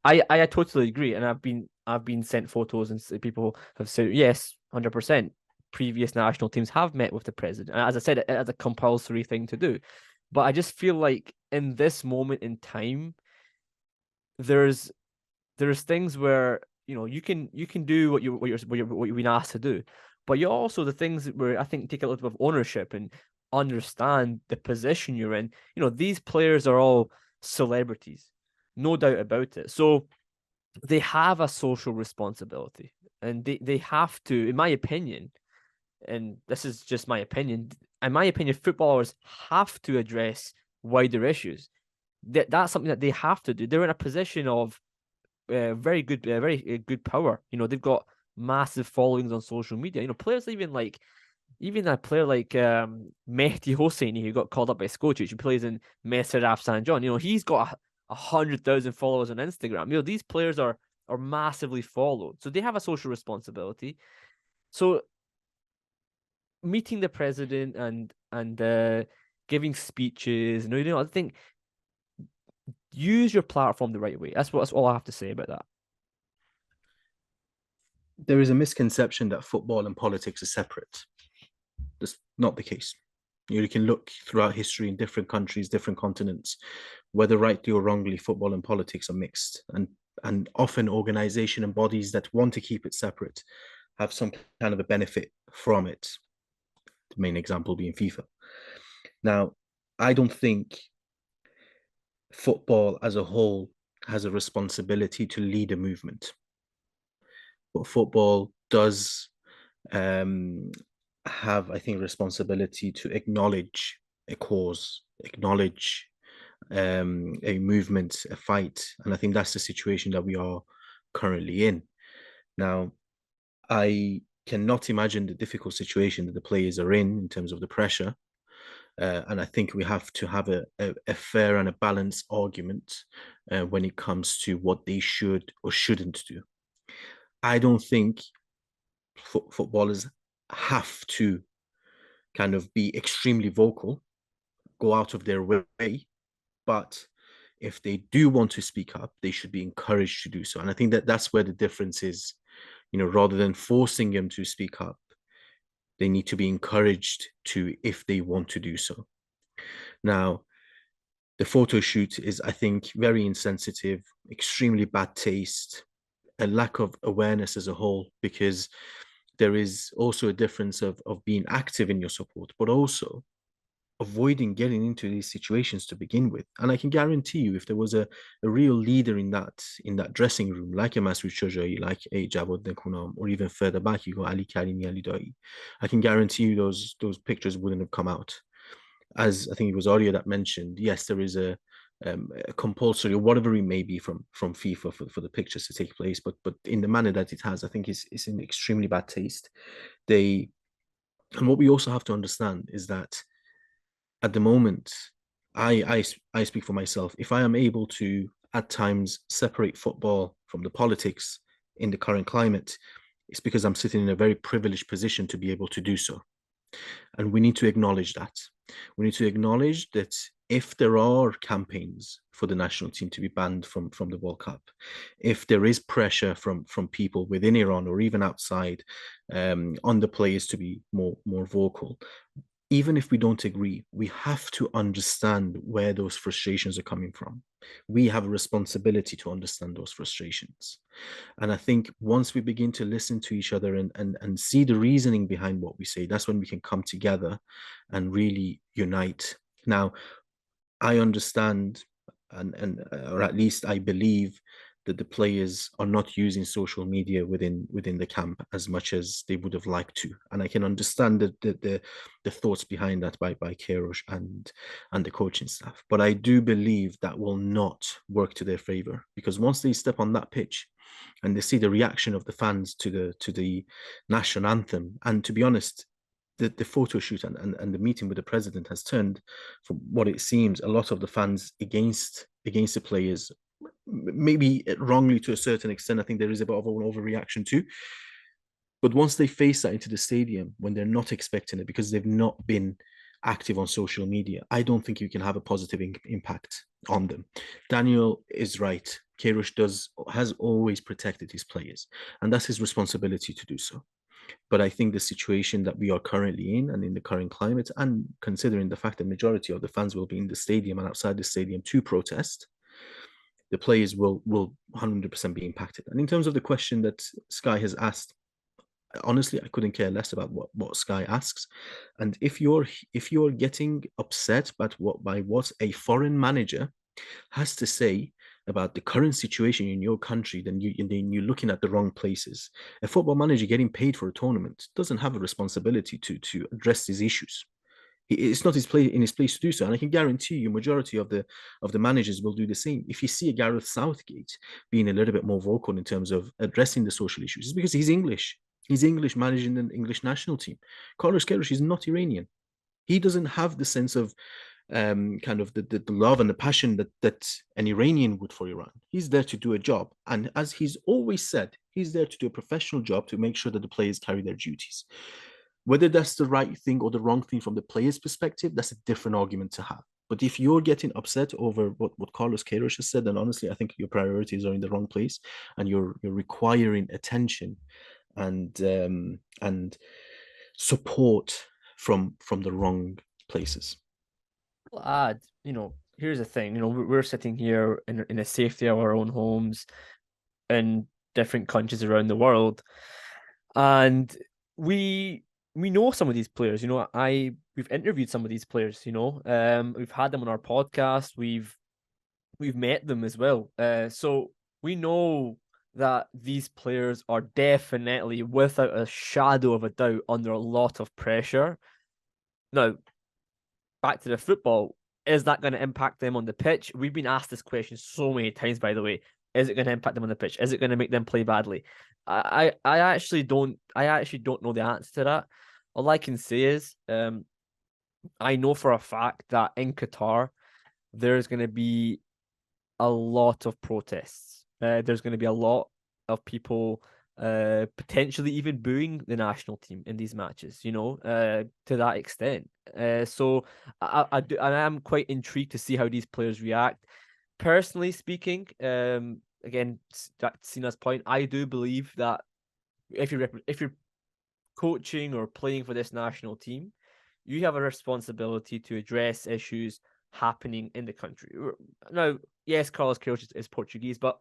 I totally agree, and I've been sent photos and people have said yes, 100%. Previous national teams have met with the president, and as I said, it's a compulsory thing to do. But I just feel like in this moment in time, there's things where you can do what you've been asked to do, but you also the things where I think take a little bit of ownership and understand the position you're in. These players are all celebrities, no doubt about it. So they have a social responsibility, and they have to, in my opinion, and this is just my opinion, footballers have to address wider issues. That's something that they have to do. They're in a position of very good power. You know, they've got massive followings on social media. You know, players even a player like Mehdi Hosseini, who got called up by Skocic, who plays in Messeraf St. John. You know, he's got 100,000 followers on Instagram. You know, these players are massively followed, so they have a social responsibility. So meeting the president and giving speeches, you know, I think use your platform the right way. That's all I have to say about that. There is a misconception that football and politics are separate. That's not the case. You can look throughout history in different countries, different continents, whether rightly or wrongly, football and politics are mixed. And often organization and bodies that want to keep it separate have some kind of a benefit from it. The main example being FIFA. Now, I don't think football as a whole has a responsibility to lead a movement. But football does have, I think, responsibility to acknowledge a cause, acknowledge a movement, a fight. And I think that's the situation that we are currently in. Now, I cannot imagine the difficult situation that the players are in terms of the pressure. And I think we have to have a fair and a balanced argument when it comes to what they should or shouldn't do. I don't think footballers have to kind of be extremely vocal, go out of their way, but if they do want to speak up, they should be encouraged to do so. And I think that that's where the difference is. You know, rather than forcing them to speak up, they need to be encouraged to, if they want to do so. Now, the photo shoot is, I think, very insensitive, extremely bad taste, a lack of awareness as a whole, because there is also a difference of being active in your support, but also avoiding getting into these situations to begin with. And I can guarantee you, if there was a real leader in that dressing room, like a Masud Shojai, like a Javad Nekunam, or even further back, you go Ali Karimi, Ali Dai, I can guarantee you those pictures wouldn't have come out. As I think it was Arya that mentioned, yes, there is a compulsory or whatever it may be from FIFA for the pictures to take place, but in the manner that it has, I think it's in extremely bad taste. And what we also have to understand is that at the moment, I speak for myself. If I am able to at times separate football from the politics in the current climate, it's because I'm sitting in a very privileged position to be able to do so. And we need to acknowledge that. We need to acknowledge that if there are campaigns for the national team to be banned from the World Cup, if there is pressure from people within Iran or even outside on the players to be more vocal, even if we don't agree, we have to understand where those frustrations are coming from. We have a responsibility to understand those frustrations. And I think once we begin to listen to each other and see the reasoning behind what we say, that's when we can come together and really unite. Now, I understand, or at least I believe, that the players are not using social media within the camp as much as they would have liked to, and I can understand the thoughts behind that by Queiroz and the coaching staff. But I do believe that will not work to their favor, because once they step on that pitch and they see the reaction of the fans to the national anthem, and to be honest, the photo shoot and the meeting with the president has turned, from what it seems, a lot of the fans against the players. Maybe wrongly to a certain extent. I think there is a bit of an overreaction too. But once they face that into the stadium, when they're not expecting it, because they've not been active on social media, I don't think you can have a positive impact on them. Daniel is right. Queiroz has always protected his players, and that's his responsibility to do so. But I think the situation that we are currently in, and in the current climate, and considering the fact that the majority of the fans will be in the stadium and outside the stadium to protest, the players will 100% be impacted. And in terms of the question that Sky has asked, honestly, I couldn't care less about what Sky asks. And if you're getting upset by what a foreign manager has to say about the current situation in your country, then you're looking at the wrong places. A football manager getting paid for a tournament doesn't have a responsibility to address these issues. It's not his place to do so, and I can guarantee you, majority of the managers will do the same. If you see a Gareth Southgate being a little bit more vocal in terms of addressing the social issues, it's because he's English. He's English, managing an English national team. Carlos Queiroz is not Iranian. He doesn't have the sense of kind of the love and the passion that an Iranian would for Iran. He's there to do a job, and as he's always said, he's there to do a professional job to make sure that the players carry their duties. Whether that's the right thing or the wrong thing from the player's perspective, that's a different argument to have. But if you're getting upset over what Carlos Queiroz has said, then honestly, I think your priorities are in the wrong place, and you're requiring attention and support from the wrong places. I'll add, here's the thing, we're sitting here in the safety of our own homes in different countries around the world, and we know some of these players. We've interviewed some of these players. We've had them on our podcast. We've met them as well. So we know that these players are definitely, without a shadow of a doubt, under a lot of pressure. Now, back to the football. Is that going to impact them on the pitch? We've been asked this question so many times, by the way. Is it going to impact them on the pitch? Is it going to make them play badly? I actually don't know the answer to that. All I can say is I know for a fact that in Qatar there's going to be a lot of protests. There's going to be a lot of people potentially even booing the national team in these matches, to that extent. So I am quite intrigued to see how these players react. Personally speaking, again, that's Sina's point, I do believe that if you're coaching or playing for this national team, you have a responsibility to address issues happening in the country. Now, yes, Carlos Queiroz is Portuguese, but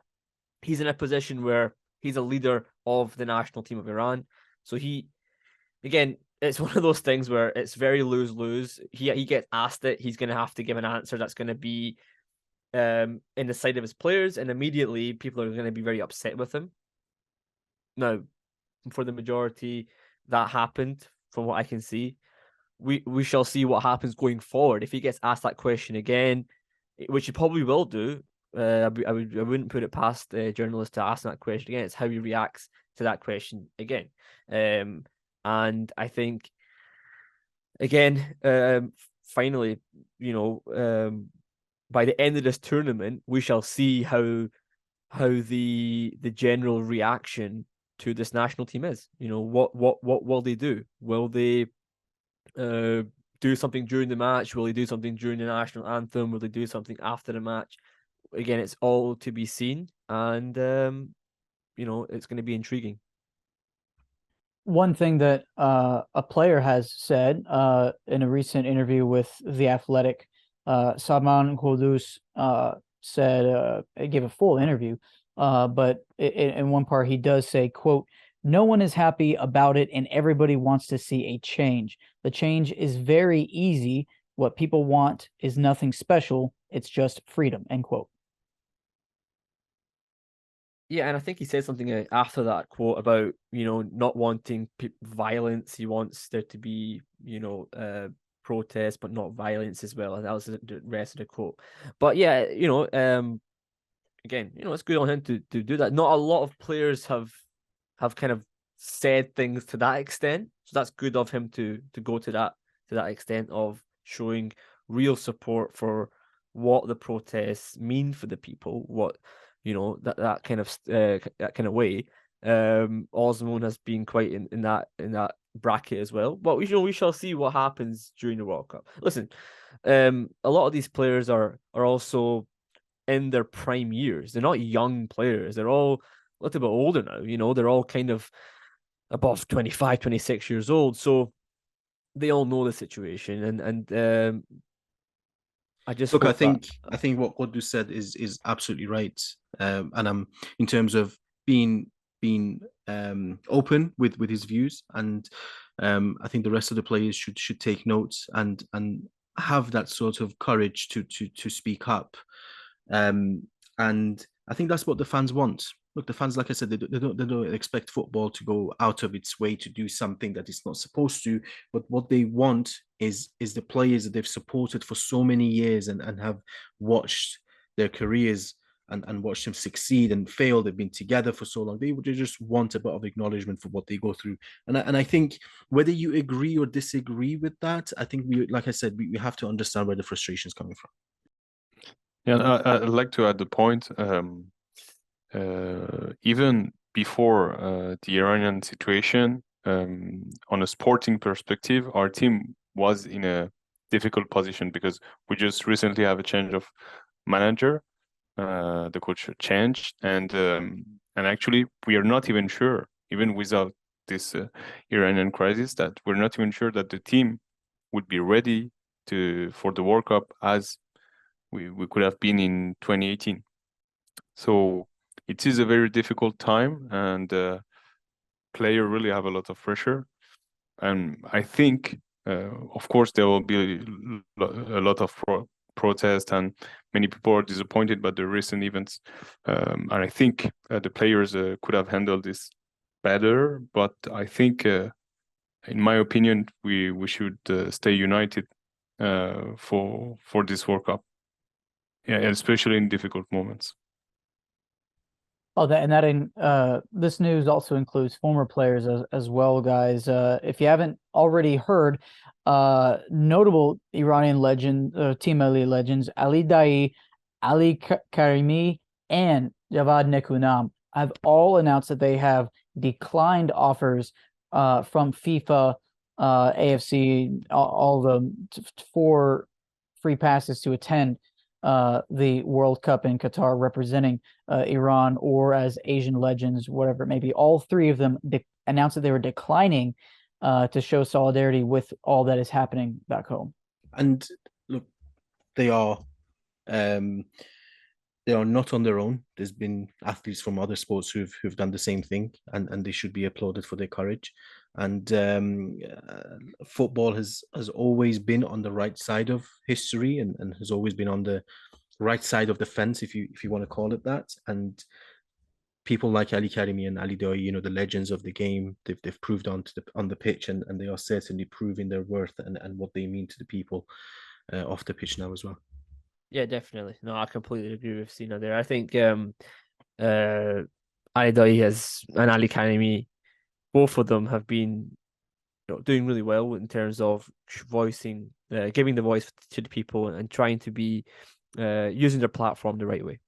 he's in a position where he's a leader of the national team of Iran. So it's one of those things where it's very lose-lose. He gets asked it, he's going to have to give an answer that's going to be in the side of his players, and immediately people are going to be very upset with him. Now, for the majority, that happened, from what I can see. We shall see what happens going forward. If he gets asked that question again, which he probably will do, I wouldn't put it past the journalist to ask that question again. It's how he reacts to that question again. And I think, again, finally, by the end of this tournament, we shall see how the general reaction to this national team is. What will they do? Will they do something during the match? Will they do something during the national anthem? Will they do something after the match? Again, it's all to be seen, and it's going to be intriguing. One thing that a player has said in a recent interview with The Athletic, Salman Khodous gave a full interview, but in one part he does say, quote, "No one is happy about it and everybody wants to see a change. The change is very easy. What people want is nothing special. It's just freedom," end quote. Yeah, and I think he said something after that quote about, not wanting violence. He wants there to be, protest, but not violence as well. And that was the rest of the quote. But yeah, again, it's good on him to do that. Not a lot of players have kind of said things to that extent. So that's good of him to go to that extent of showing real support for what the protests mean for the people, what that kind of way. Osman has been quite in that bracket as well. But we shall see what happens during the World Cup. Listen, a lot of these players are also in their prime years. They're not young players. They're all a little bit older now. They're all kind of above 25, 26 years old. So they all know the situation. And I just look. I think what Khodous said is absolutely right. And I'm in terms of being open with his views, and I think the rest of the players should take notes and have that sort of courage to speak up And I think that's what the fans want. Look, the fans, like I said, they don't expect football to go out of its way to do something that it's not supposed to. But what they want is the players that they've supported for so many years and have watched their careers and watched them succeed and fail. They've been together for so long. They just want a bit of acknowledgement for what they go through. And I think whether you agree or disagree with that, I think like I said, we have to understand where the frustration is coming from. Yeah, I'd like to add the point. Even before the Iranian situation, on a sporting perspective, our team was in a difficult position because we just recently have a change of manager. The coach changed, and actually we are not even sure, even without this Iranian crisis, that we're not even sure that the team would be ready for the World Cup as we could have been in 2018. So it is a very difficult time, and players really have a lot of pressure. And I think, of course, there will be a lot of protest, and many people are disappointed by the recent events. And I think the players could have handled this better. But I think, in my opinion, we should stay united for this World Cup. Yeah, especially in difficult moments. Oh, this news also includes former players as well, guys. If you haven't already heard, notable Iranian legend, Team Melli legends Ali Daei, Ali Karimi, and Javad Nekunam have all announced that they have declined offers from FIFA, AFC, all the 4 free passes to attend the World Cup in Qatar, representing Iran, or as Asian legends, whatever it may be. All 3 of them announced that they were declining to show solidarity with all that is happening back home. And look, they are not on their own. There's been athletes from other sports who've done the same thing, and they should be applauded for their courage. And football has always been on the right side of history, and has always been on the right side of the fence, if you want to call it that. And people like Ali Karimi and Ali Daei, the legends of the game, they've proved on the pitch, and they are certainly proving their worth and what they mean to the people off the pitch now as well. Yeah, definitely. No, I completely agree with Sina there. I think Ali Daei and Ali Karimi, both of them have been doing really well in terms of voicing, giving the voice to the people and trying to be using their platform the right way.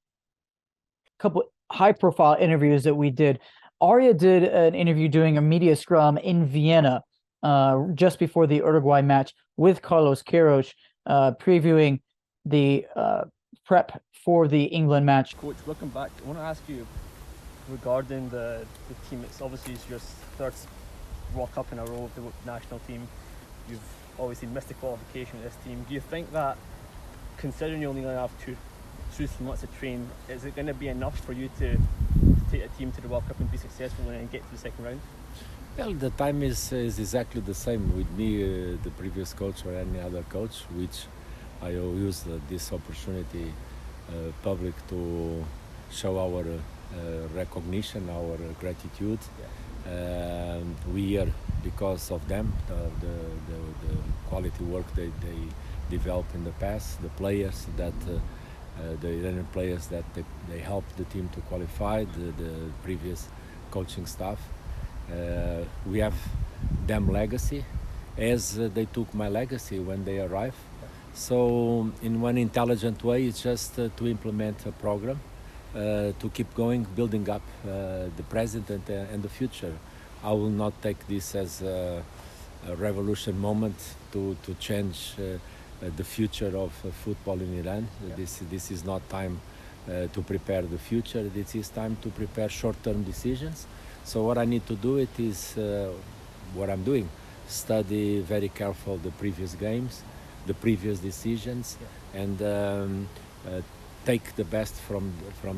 A couple high-profile interviews that we did. Arya did an interview doing a media scrum in Vienna just before the Uruguay match with Carlos Queiroz, previewing the prep for the England match. Coach, welcome back. I want to ask you regarding the team. It's obviously your 3rd World Cup in a row with the national team. You've obviously missed the qualification with this team. Do you think that, considering you only going to have 2 months to train, is it going to be enough for you to take a team to the World Cup and be successful and get to the second round? Well, the time is exactly the same with me, the previous coach, or any other coach, which I use this opportunity public to show our recognition, our gratitude. We are because of them, the quality work they developed in the past, the players that the Iranian players that they helped the team to qualify, the previous coaching staff. We have them legacy, as they took my legacy when they arrived. So in one intelligent way, it's just to implement a program to keep going, building up the present and the future. I will not take this as a revolution moment to change the future of football in Iran. Yeah. This is not time to prepare the future. This is time to prepare short-term decisions. So what I need to do is what I'm doing. Study very careful the previous games, the previous decisions, yeah, and take the best from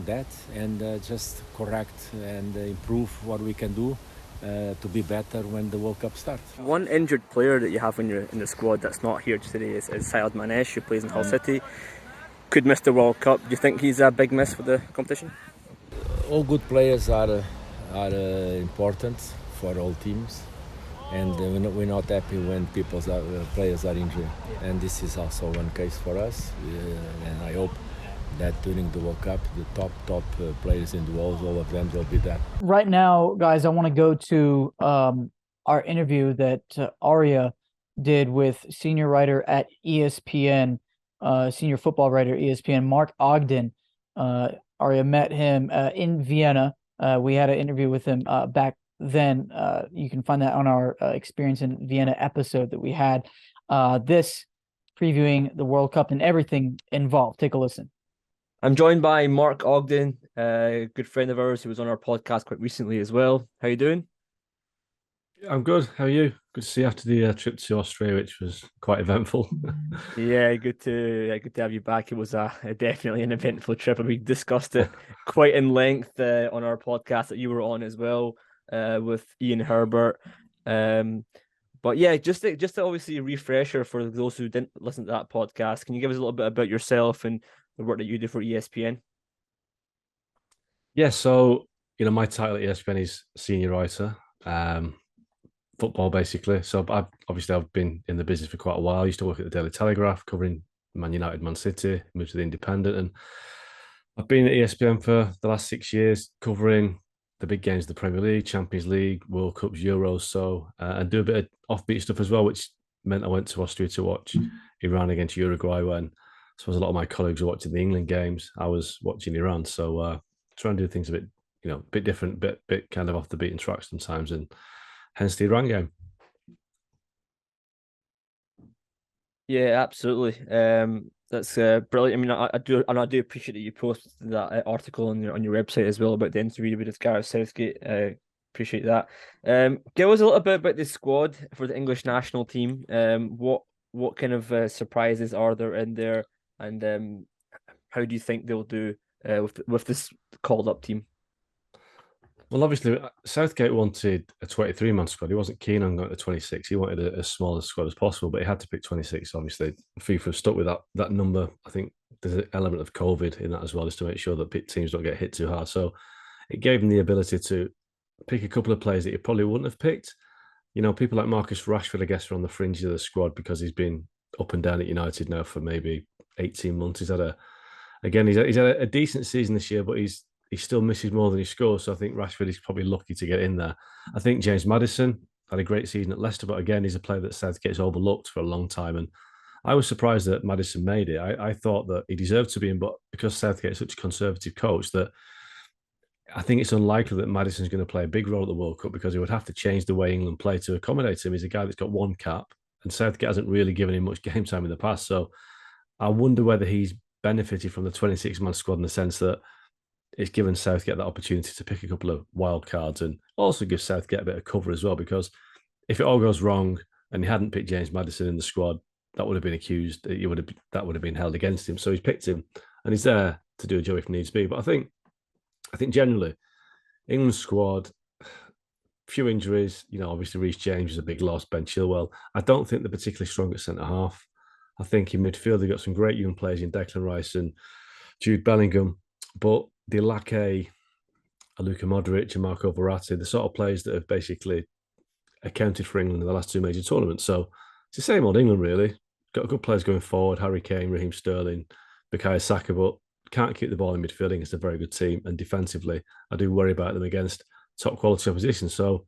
that, and just correct and improve what we can do to be better when the World Cup starts. One injured player that you have in the squad that's not here today is Syed Manesh, who plays in Hull City. could miss the World Cup. Do you think he's a big miss for the competition? All good players are important for all teams, and we're not happy when players are injured. And this is also one case for us. And I hope that during the World Cup, the top players in the world, all of them will be there. Right now, guys, I want to go to our interview that Arya did with senior writer at ESPN, senior football writer ESPN, Mark Ogden. Arya met him in Vienna. We had an interview with him back then. You can find that on our Experience in Vienna episode that we had. This previewing the World Cup and everything involved. Take a listen. I'm joined by Mark Ogden, a good friend of ours who was on our podcast quite recently as well. How you doing? I'm good. How are you? Good to see you after the trip to Australia, which was quite eventful. Yeah, good to have you back. It was definitely an eventful trip, and we discussed it quite in length on our podcast that you were on as well with Ian Herbert. But yeah, just to obviously a refresher for those who didn't listen to that podcast, can you give us a little bit about yourself and the work that you do for ESPN? Yeah, so my title at ESPN is senior writer, football basically. So I've been in the business for quite a while. I used to work at the Daily Telegraph covering Man United, Man City, moved to the Independent, and I've been at ESPN for the last 6 years covering the big games of the Premier League, Champions League, World Cups, Euros, so and do a bit of offbeat stuff as well, which meant I went to Austria to watch Iran against Uruguay when I suppose a lot of my colleagues were watching the England games. I was watching Iran, so try and do things a bit different, bit kind of off the beaten track sometimes, and hence the Iran game. Yeah, absolutely. That's brilliant. I mean, I do appreciate that you posted that article on your website as well about the interview with Gareth Southgate. Appreciate that. Give us a little bit about the squad for the English national team. What kind of surprises are there in there, and how do you think they'll do with this called up team? Well, obviously, Southgate wanted a 23-man squad. He wasn't keen on going to 26. He wanted a small squad as possible, but he had to pick 26. Obviously, FIFA stuck with that number. I think there's an element of COVID in that as well, just to make sure that teams don't get hit too hard. So it gave him the ability to pick a couple of players that he probably wouldn't have picked. People like Marcus Rashford, I guess, are on the fringe of the squad because he's been up and down at United now for maybe 18 months. He's had a decent season this year, but he still misses more than he scores. So I think Rashford is probably lucky to get in there. I think James Maddison had a great season at Leicester, but again, he's a player that Southgate's overlooked for a long time. And I was surprised that Maddison made it. I thought that he deserved to be in, but because Southgate's such a conservative coach, that I think it's unlikely that Maddison's going to play a big role at the World Cup because he would have to change the way England play to accommodate him. He's a guy that's got one cap, and Southgate hasn't really given him much game time in the past. So I wonder whether he's benefited from the 26-man squad in the sense that it's given Southgate that opportunity to pick a couple of wild cards and also give Southgate a bit of cover as well, because if it all goes wrong and he hadn't picked James Maddison in the squad, that would have been accused. That would have been held against him. So he's picked him, and he's there to do a job if needs be. But I think generally, England's squad, few injuries. Obviously Reece James is a big loss. Ben Chilwell. I don't think they're particularly strong at centre half. I think in midfield they've got some great young players in Declan Rice and Jude Bellingham, but they lack a Luka Modric and Marco Verratti, the sort of players that have basically accounted for England in the last two major tournaments. So it's the same old England, really. Got good players going forward, Harry Kane, Raheem Sterling, Bukayo Saka, but can't keep the ball in midfield against a very good team. And defensively, I do worry about them against top quality opposition. So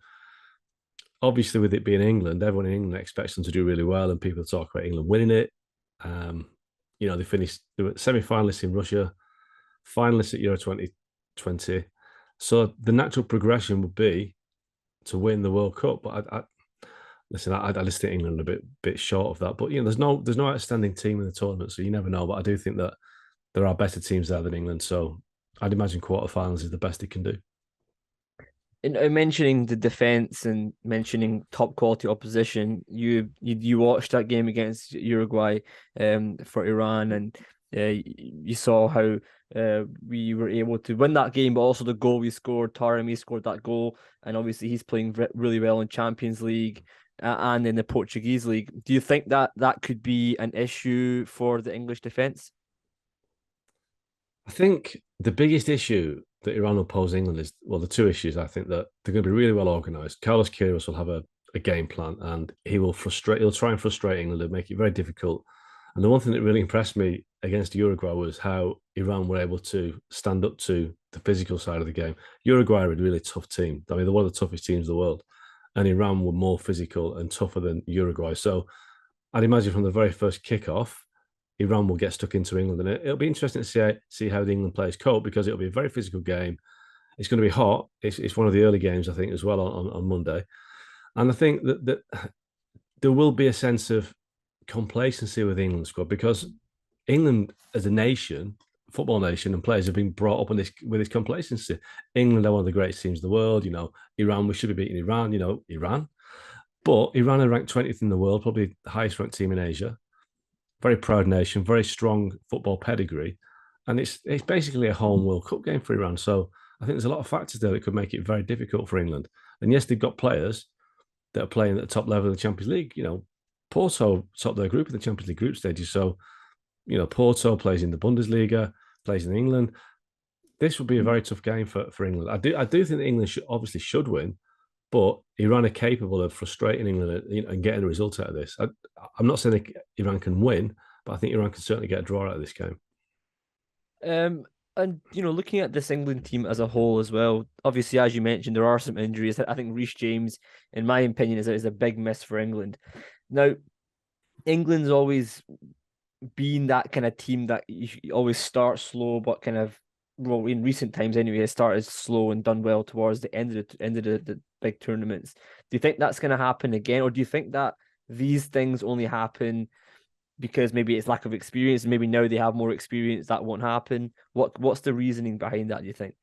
obviously, with it being England, everyone in England expects them to do really well, and people talk about England winning it. They were semi-finalists in Russia, finalists at Euro 2020. So the natural progression would be to win the World Cup. But I just think England are a bit short of that. But there's no outstanding team in the tournament, so you never know. But I do think that there are better teams there than England. So I'd imagine quarterfinals is the best it can do. In mentioning the defense and mentioning top quality opposition, you watched that game against Uruguay for Iran, and you saw how we were able to win that game, but also the goal we scored. Taremi scored that goal, and obviously he's playing really well in Champions League and in the Portuguese league. Do you think that could be an issue for the English defence? I think the biggest issue that Iran will pose England is, well, the two issues. I think that they're going to be really well organised. Carlos Queiroz will have a game plan, and he'll try and frustrate England and make it very difficult. And the one thing that really impressed me against Uruguay was how Iran were able to stand up to the physical side of the game. Uruguay are a really tough team. I mean, they're one of the toughest teams in the world, and Iran were more physical and tougher than Uruguay. So I'd imagine from the very first kickoff, Iran will get stuck into England, and it'll be interesting to see how the England players cope, because it'll be a very physical game. It's going to be hot. It's one of the early games, I think, as well on Monday. And I think that there will be a sense of complacency with the England squad, because England as a nation, football nation, and players have been brought up with this complacency. England are one of the greatest teams in the world. Iran, we should be beating Iran. Iran. But Iran are ranked 20th in the world, probably the highest ranked team in Asia. Very proud nation, very strong football pedigree. And it's basically a home World Cup game for Iran. So I think there's a lot of factors there that could make it very difficult for England. And yes, they've got players that are playing at the top level of the Champions League. Porto top their group in the Champions League group stages. So, Porto plays in the Bundesliga, plays in England. This would be a very tough game for England. I do think that England should win, but Iran are capable of frustrating England and getting a result out of this. I'm not saying that Iran can win, but I think Iran can certainly get a draw out of this game. And looking at this England team as a whole as well, obviously, as you mentioned, there are some injuries. I think Reece James, in my opinion, is a big miss for England. Now, England's always been that kind of team that you always start slow, but kind of, well, in recent times anyway, it started slow and done well towards the end of the big tournaments. Do you think that's going to happen again, or do you think that these things only happen because maybe it's lack of experience, and maybe now they have more experience, that won't happen? What's the reasoning behind that, do you think?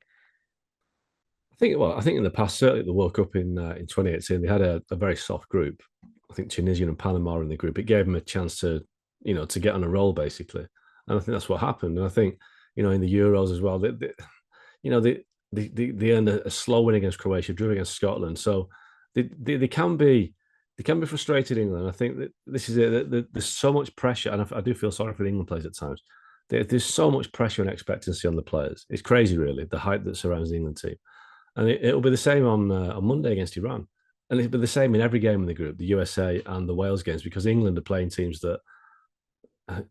I think in the past, certainly at the World Cup in 2018, they had a very soft group. I think Tunisia and Panama in the group. It gave them a chance to get on a roll, basically. And I think that's what happened. And I think, in the Euros as well, they earned a slow win against Croatia, drew against Scotland. So they can be frustrated, England. I think that this is it. There's so much pressure, and I do feel sorry for the England players at times. There's so much pressure and expectancy on the players. It's crazy, really, the hype that surrounds the England team. And it'll be the same on Monday against Iran. And it'll be the same in every game in the group, the USA and the Wales games, because England are playing teams that,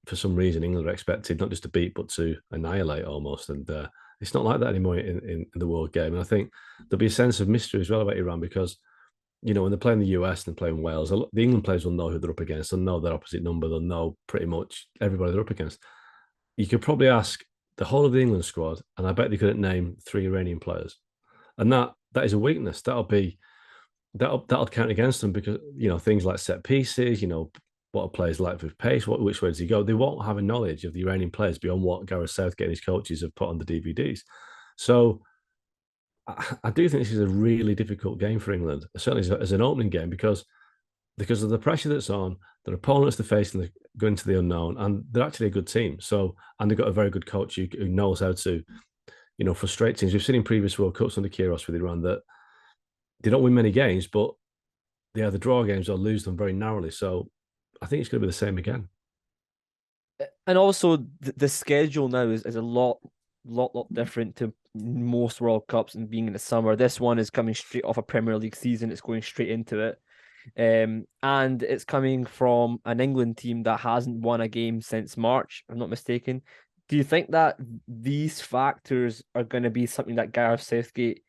for some reason, England are expected not just to beat, but to annihilate almost. And it's not like that anymore in the world game. And I think there'll be a sense of mystery as well about Iran, because, when they're playing the US and they're playing Wales, the England players will know who they're up against. They'll know their opposite number. They'll know pretty much everybody they're up against. You could probably ask the whole of the England squad, and I bet they couldn't name 3 Iranian players. And that is a weakness. That'll count against them, because things like set pieces, what a player's like with pace, which way does he go? They won't have a knowledge of the Iranian players beyond what Gareth Southgate and his coaches have put on the DVDs. So I do think this is a really difficult game for England, certainly as an opening game, because of the pressure that's on, their opponents they're facing, going to the unknown, and they're actually a good team. So, and they've got a very good coach who knows how to, frustrate teams. We've seen in previous World Cups under Queiroz with Iran that they don't win many games, but they either draw games or lose them very narrowly. So I think it's going to be the same again. And also, the schedule now is a lot different to most World Cups, and being in the summer. This one is coming straight off a Premier League season. It's going straight into it. And it's coming from an England team that hasn't won a game since March, if I'm not mistaken. Do you think that these factors are going to be something that Gareth Southgate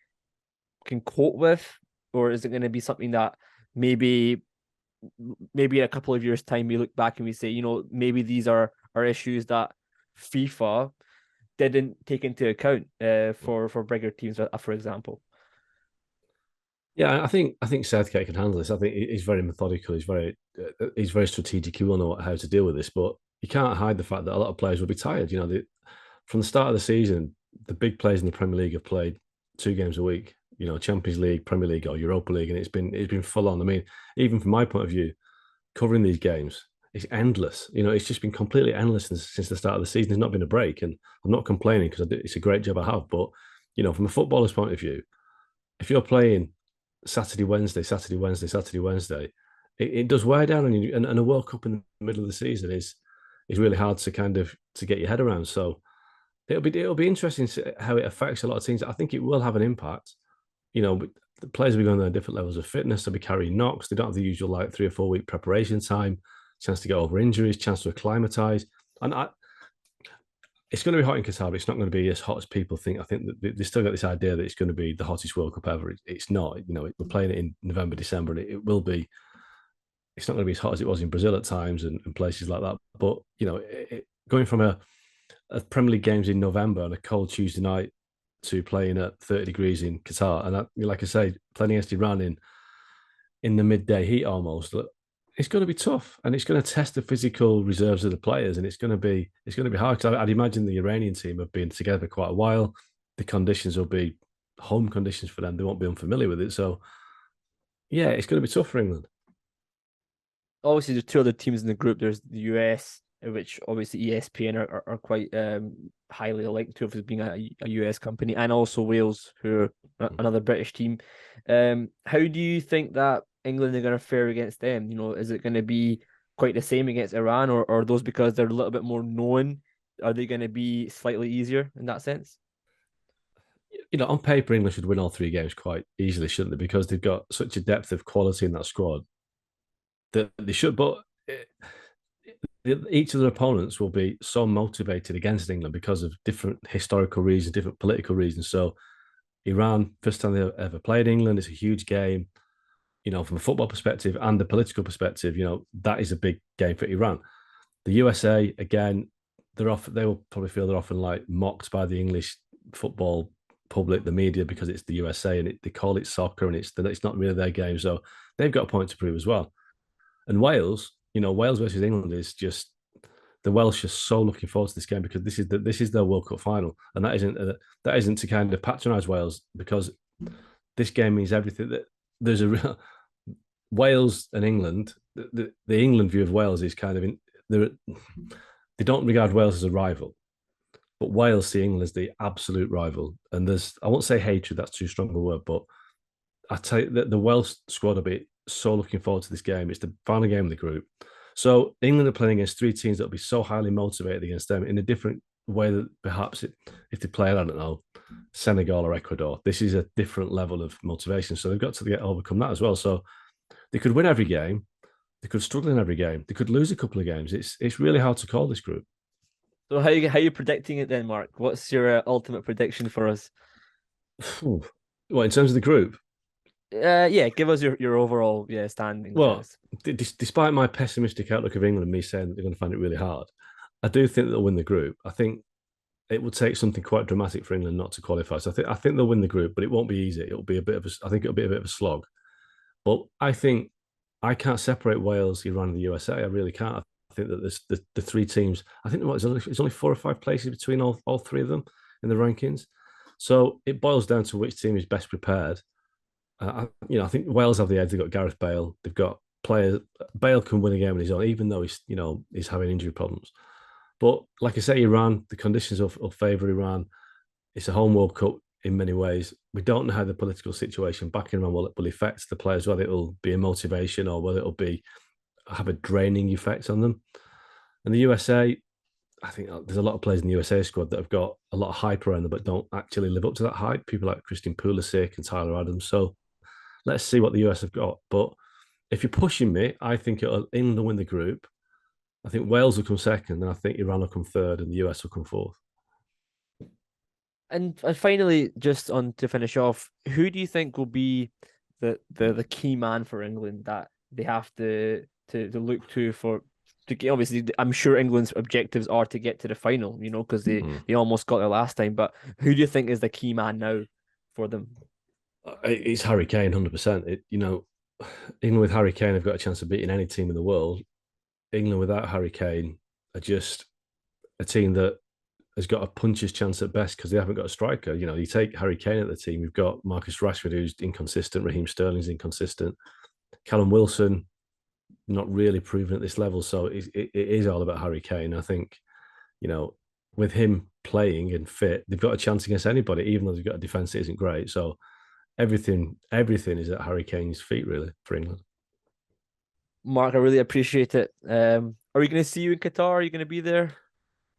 can cope with, or is it going to be something that maybe in a couple of years' time we look back and we say, maybe these are issues that FIFA didn't take into account for bigger teams, for example? Yeah, I think Southgate can handle this. I think he's very methodical. He's very strategic. He will know how to deal with this, but you can't hide the fact that a lot of players will be tired. From the start of the season, the big players in the Premier League have played 2 games a week. Champions League, Premier League, or Europa League, and it's been full on. I mean, even from my point of view, covering these games, it's endless. It's just been completely endless since the start of the season. There's not been a break, and I'm not complaining because it's a great job I have. But from a footballer's point of view, if you're playing Saturday, Wednesday, it does wear down on you. And a World Cup in the middle of the season is really hard to get your head around. So it'll be interesting to see how it affects a lot of teams. I think it will have an impact. You know, the players will be going at different levels of fitness. They'll be carrying knocks. They don't have the usual like 3 or 4 week preparation time, chance to get over injuries, chance to acclimatise. And it's going to be hot in Qatar, but it's not going to be as hot as people think. I think that they still got this idea that it's going to be the hottest World Cup ever. It's not. You know, we're playing it in November, December, and it will be. It's not going to be as hot as it was in Brazil at times and places like that. But you know, going from a Premier League games in November on a cold Tuesday night to playing at 30 degrees in Qatar, and like I say, playing against Iran in the midday heat almost. It's going to be tough, and it's going to test the physical reserves of the players, and it's going to be hard because I'd imagine the Iranian team have been together quite a while. The conditions will be home conditions for them; they won't be unfamiliar with it. So, yeah, it's going to be tough for England. Obviously, there's 2 other teams in the group. There's the US, which obviously ESPN are quite highly linked to, as being a US company, and also Wales, who are another British team. How do you think that England are going to fare against them? You know, is it going to be quite the same against Iran, or are those, because they're a little bit more known, are they going to be slightly easier in that sense? You know, on paper, England should win all 3 games quite easily, shouldn't they? Because they've got such a depth of quality in that squad that they should. But each of their opponents will be so motivated against England because of different historical reasons, different political reasons. So Iran, first time they ever played England, it's a huge game. You know, from a football perspective and the political perspective, you know, that is a big game for Iran. The USA, again, they will probably feel they're often like mocked by the English football public, the media, because it's the USA and they call it soccer and it's not really their game. So they've got a point to prove as well. And Wales, you know, Wales versus England is just, the Welsh are so looking forward to this game because this is their World Cup final, and that isn't to kind of patronise Wales, because this game means everything. That there's a real Wales and England. The England view of Wales is kind of they don't regard Wales as a rival, but Wales see England as the absolute rival. And I won't say hatred, that's too strong a word, but I tell you that the Welsh squad will be so looking forward to this game. It's the final game of the group. So England are playing against 3 teams that will be so highly motivated against them in a different way that perhaps if they play, I don't know, Senegal or Ecuador, this is a different level of motivation. So they've got to overcome that as well. So they could win every game. They could struggle in every game. They could lose a couple of games. It's really hard to call this group. So how are you predicting it then, Mark? What's your ultimate prediction for us? Well, in terms of the group? Yeah, give us your overall standing. Well, despite my pessimistic outlook of England and me saying that they're going to find it really hard, I do think they'll win the group. I think it will take something quite dramatic for England not to qualify. So I think they'll win the group, but it won't be easy. It'll be a bit of a bit of a slog. But I think I can't separate Wales, Iran, and the USA. I really can't. I think that there's the 3 teams. I think there's only 4 or 5 places between all 3 of them in the rankings. So it boils down to which team is best prepared. I think Wales have the edge. They've got Gareth Bale. They've got players. Bale can win a game on his own, even though he's having injury problems. But like I say, Iran, the conditions will favour Iran. It's a home World Cup in many ways. We don't know how the political situation back in Iran will affect the players, whether it will be a motivation or whether it will have a draining effect on them. And the USA, I think there's a lot of players in the USA squad that have got a lot of hype around them, but don't actually live up to that hype. People like Christian Pulisic and Tyler Adams. So let's see what the US have got. But if you're pushing me, I think England will win the group. I think Wales will come second, and I think Iran will come third, and the US will come fourth. And finally, just on to finish off, who do you think will be the key man for England that they have to look to get? Obviously, I'm sure England's objectives are to get to the final, you know, because they almost got there last time. But who do you think is the key man now for them? It's Harry Kane, 100%. England with Harry Kane have got a chance of beating any team in the world. England without Harry Kane are just a team that has got a puncher's chance at best because they haven't got a striker. You know, you take Harry Kane at the team, you've got Marcus Rashford, who's inconsistent, Raheem Sterling's inconsistent, Callum Wilson not really proven at this level. So it is all about Harry Kane. I think, you know, with him playing and fit, they've got a chance against anybody, even though they've got a defence that isn't great. So everything is at Harry Kane's feet, really, for England. Mark, I really appreciate it. Are we going to see you in Qatar? Are you going to be there?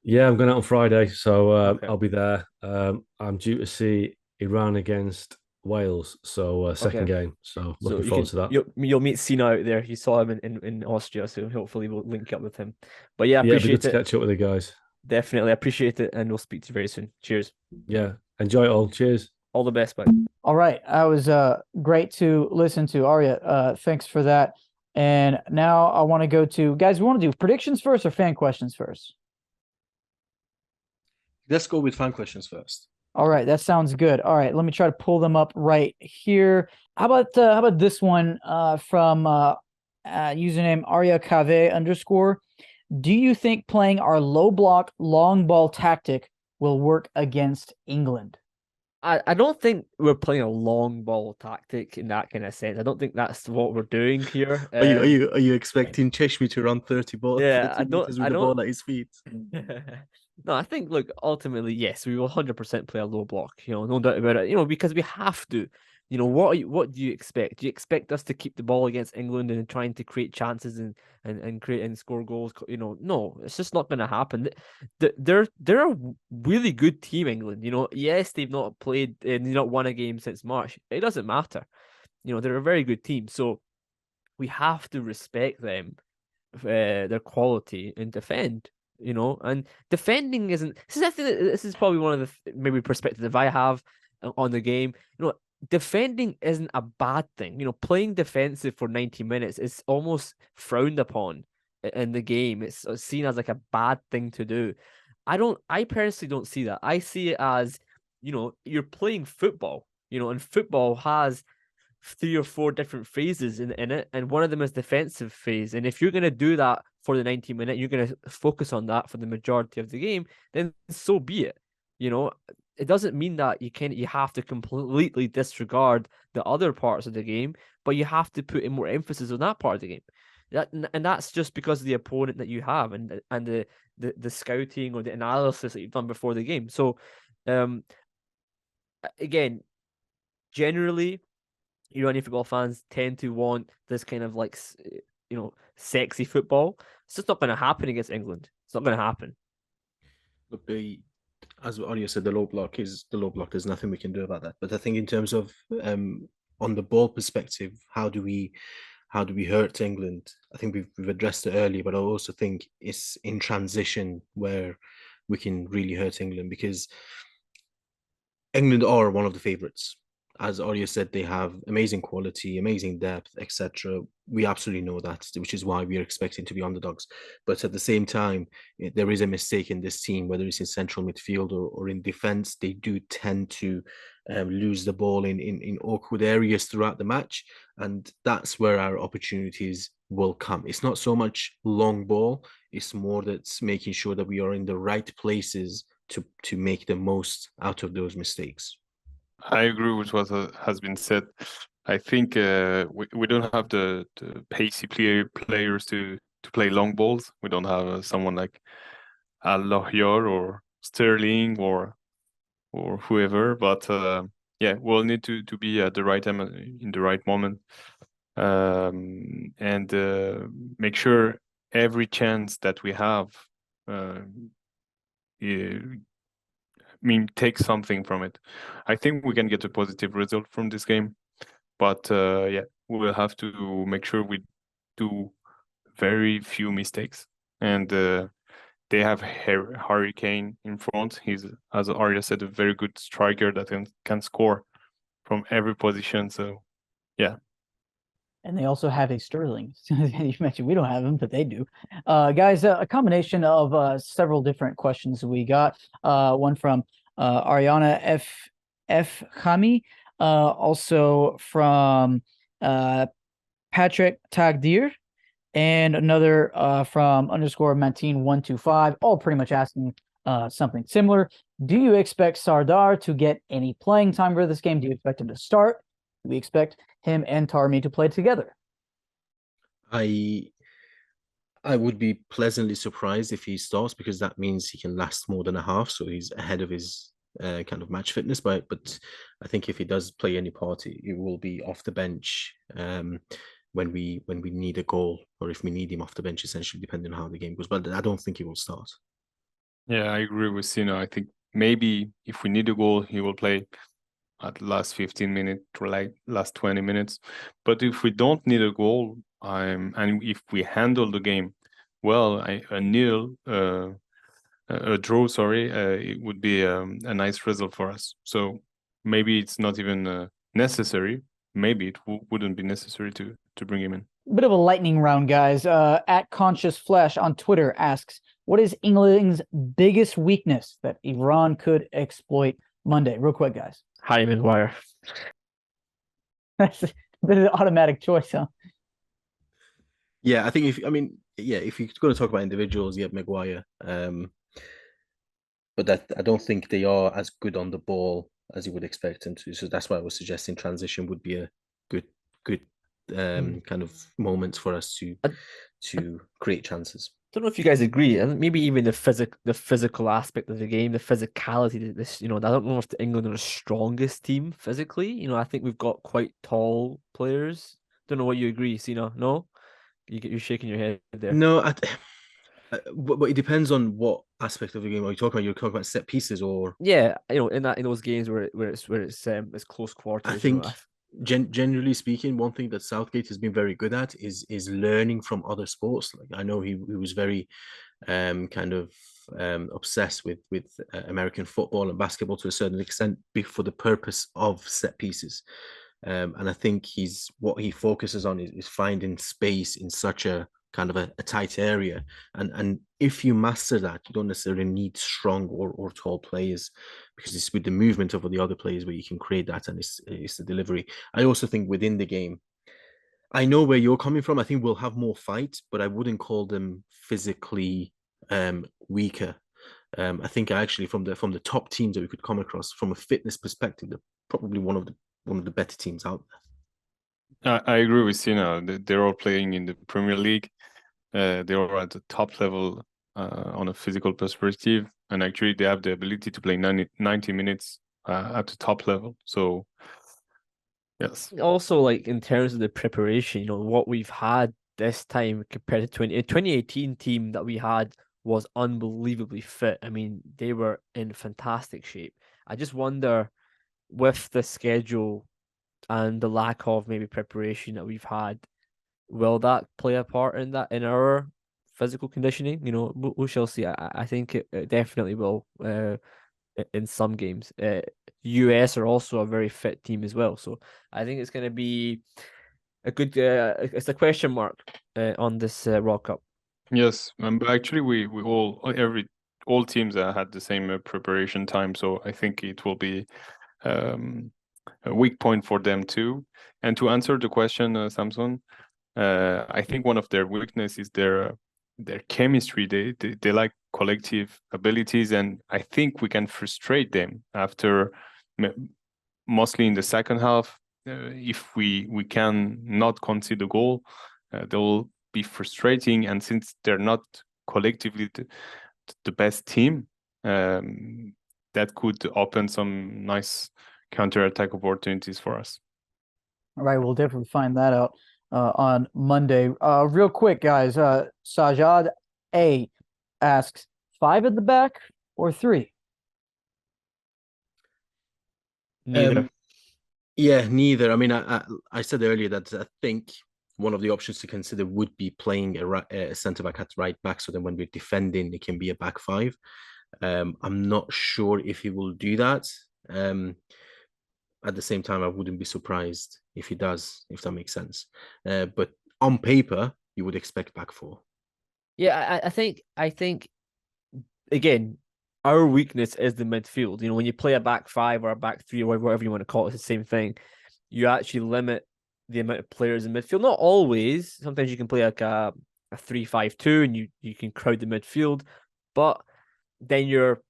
Yeah, I'm going out on Friday, so I'll be there. I'm due to see Iran against Wales, so second game. So looking forward to that. You'll meet Sina out there. You saw him in Austria, so hopefully we'll link up with him. But yeah, It'd be good appreciate to catch up with the guys. Definitely, I appreciate it, and we'll speak to you very soon. Cheers. Yeah, enjoy it all. Cheers. All the best, bye. All right, that was great to listen to. Arya, thanks for that. And now I want to go to guys. We want to do predictions first or fan questions first? Let's go with fan questions first. All right, that sounds good. All right, let me try to pull them up right here. How about this one from username Arya _? Do you think playing our low block long ball tactic will work against England? I don't think we're playing a long ball tactic in that kind of sense. I don't think that's what we're doing here. Are you expecting Cheshmi to run 30 balls? Yeah, 30 meters with the ball at his feet. No, I think, look, ultimately, yes, we will 100% play a low block, no doubt about it, because we have to. What do you expect? Do you expect us to keep the ball against England and trying to create chances and create and score goals? No, it's just not going to happen. They're a really good team, England. Yes, they've not played and not won a game since March. It doesn't matter. They're a very good team. So we have to respect them, their quality, and defend. And defending isn't. This is probably one of the maybe perspectives I have on the game. Defending isn't a bad thing. Playing defensive for 90 minutes is almost frowned upon in the game. It's seen as like a bad thing to do. I personally don't see that. I see it as, you're playing football, and football has 3 or 4 different phases in it, and one of them is defensive phase. And if you're going to do that for the 90 minute, you're going to focus on that for the majority of the game, then so be it. It doesn't mean that you have to completely disregard the other parts of the game, but you have to put in more emphasis on that part of the game. And that's just because of the opponent that you have and the scouting or the analysis that you've done before the game. So again, generally, Iranian football fans tend to want this kind of like, sexy football. It's just not going to happen against England. It's not going to happen. But as Arya said, the low block. There's nothing we can do about that. But I think in terms of on the ball perspective, how do we hurt England? I think we've addressed it earlier, but I also think it's in transition where we can really hurt England, because England are one of the favourites. As Arya said, they have amazing quality, amazing depth, etc. We absolutely know that, which is why we are expecting to be underdogs. But at the same time, there is a mistake in this team, whether it's in central midfield or in defence. They do tend to lose the ball in awkward areas throughout the match. And that's where our opportunities will come. It's not so much long ball. It's more that's making sure that we are in the right places to make the most out of those mistakes. I agree with what has been said. I think we don't have the pacey players to play long balls. We don't have someone like Allahverdi or Sterling or whoever. But we'll need to be at the right time in the right moment, and make sure every chance that we have, take something from it. I think we can get a positive result from this game, but we will have to make sure we do very few mistakes. And they have Harry Kane in front. He's, as Arya said, a very good striker that can score from every position. So, yeah. And they also have a Sterling. You mentioned we don't have him, but they do. Guys, a combination of several different questions we got. One from Ariana F. Khami, also from Patrick Tagdir, and another from _Mantine125, all pretty much asking something similar. Do you expect Sardar to get any playing time for this game? Do you expect him to start? Do we expect him and Tarmi to play together? I would be pleasantly surprised if he starts, because that means he can last more than a half, so he's ahead of his kind of match fitness. But I think if he does play any part, it will be off the bench when we need a goal, or if we need him off the bench, essentially, depending on how the game goes. But I don't think he will start. Yeah, I agree with Sina. I think maybe if we need a goal, he will play at the last 15 minutes or like last 20 minutes. But if we don't need a goal, and if we handle the game well, a draw, sorry, it would be a nice result for us. So maybe it's not even necessary. Maybe it wouldn't be necessary to bring him in. Bit of a lightning round, guys. At Conscious Flesh on Twitter asks, what is England's biggest weakness that Iran could exploit Monday? Real quick, guys. Harry Maguire. That's a bit of an automatic choice, huh? Yeah, I think if you're going to talk about individuals, yeah, Maguire. But that I don't think they are as good on the ball as you would expect them to. So that's why I was suggesting transition would be a good kind of moment for us to create chances. I don't know if you guys agree, and maybe even the physical aspect of the game, the physicality. This, I don't know if England are the strongest team physically. I think we've got quite tall players. Don't know what you agree, Sina. No, you're shaking your head there. No, but it depends on what aspect of the game are you talking about. You're talking about set pieces, or yeah, in those games where it's close quarters. I think. Generally speaking, one thing that Southgate has been very good at is learning from other sports. Like I know he was very obsessed with American football and basketball to a certain extent for the purpose of set pieces. And I think what he focuses on is finding space in such a kind of a tight area. And if you master that, you don't necessarily need strong or tall players, because it's with the movement of the other players where you can create that, and it's the delivery. I also think within the game, I know where you're coming from. I think we'll have more fight, but I wouldn't call them physically weaker. I think actually from the top teams that we could come across from a fitness perspective, they're probably one of the better teams out there. I agree with Sina. They're all playing in the Premier League. They're all at the top level on a physical perspective, and actually they have the ability to play 90 minutes at the top level. So, yes. Also, like in terms of the preparation, what we've had this time compared to 2018 team that we had was unbelievably fit. I mean, they were in fantastic shape. I just wonder, with the schedule and the lack of maybe preparation that we've had, will that play a part in our physical conditioning? We shall see. I think it definitely will in some games. US are also a very fit team as well, so I think it's going to be a good. It's a question mark on this World Cup. Yes, but actually we all teams had the same preparation time, so I think it will be a weak point for them too. And to answer the question, Samson, I think one of their weaknesses is their chemistry. They like collective abilities, and I think we can frustrate them after, mostly in the second half. If we can not concede a goal, they'll be frustrating, and since they're not collectively the best team, that could open some nice counter-attack opportunities for us. All right, we'll definitely find that out on Monday. Real quick, guys. Sajad A asks, 5 at the back or 3? Neither. Yeah, neither. I mean, I said earlier that I think one of the options to consider would be playing a centre back at right back, so then when we're defending, it can be a back 5. I'm not sure if he will do that. At the same time, I wouldn't be surprised if he does, if that makes sense. But on paper, you would expect back 4. Yeah, I think again, our weakness is the midfield. When you play a back 5 or a back 3 or whatever you want to call it, it's the same thing. You actually limit the amount of players in midfield. Not always. Sometimes you can play like a 3-5-2 and you can crowd the midfield, but then you're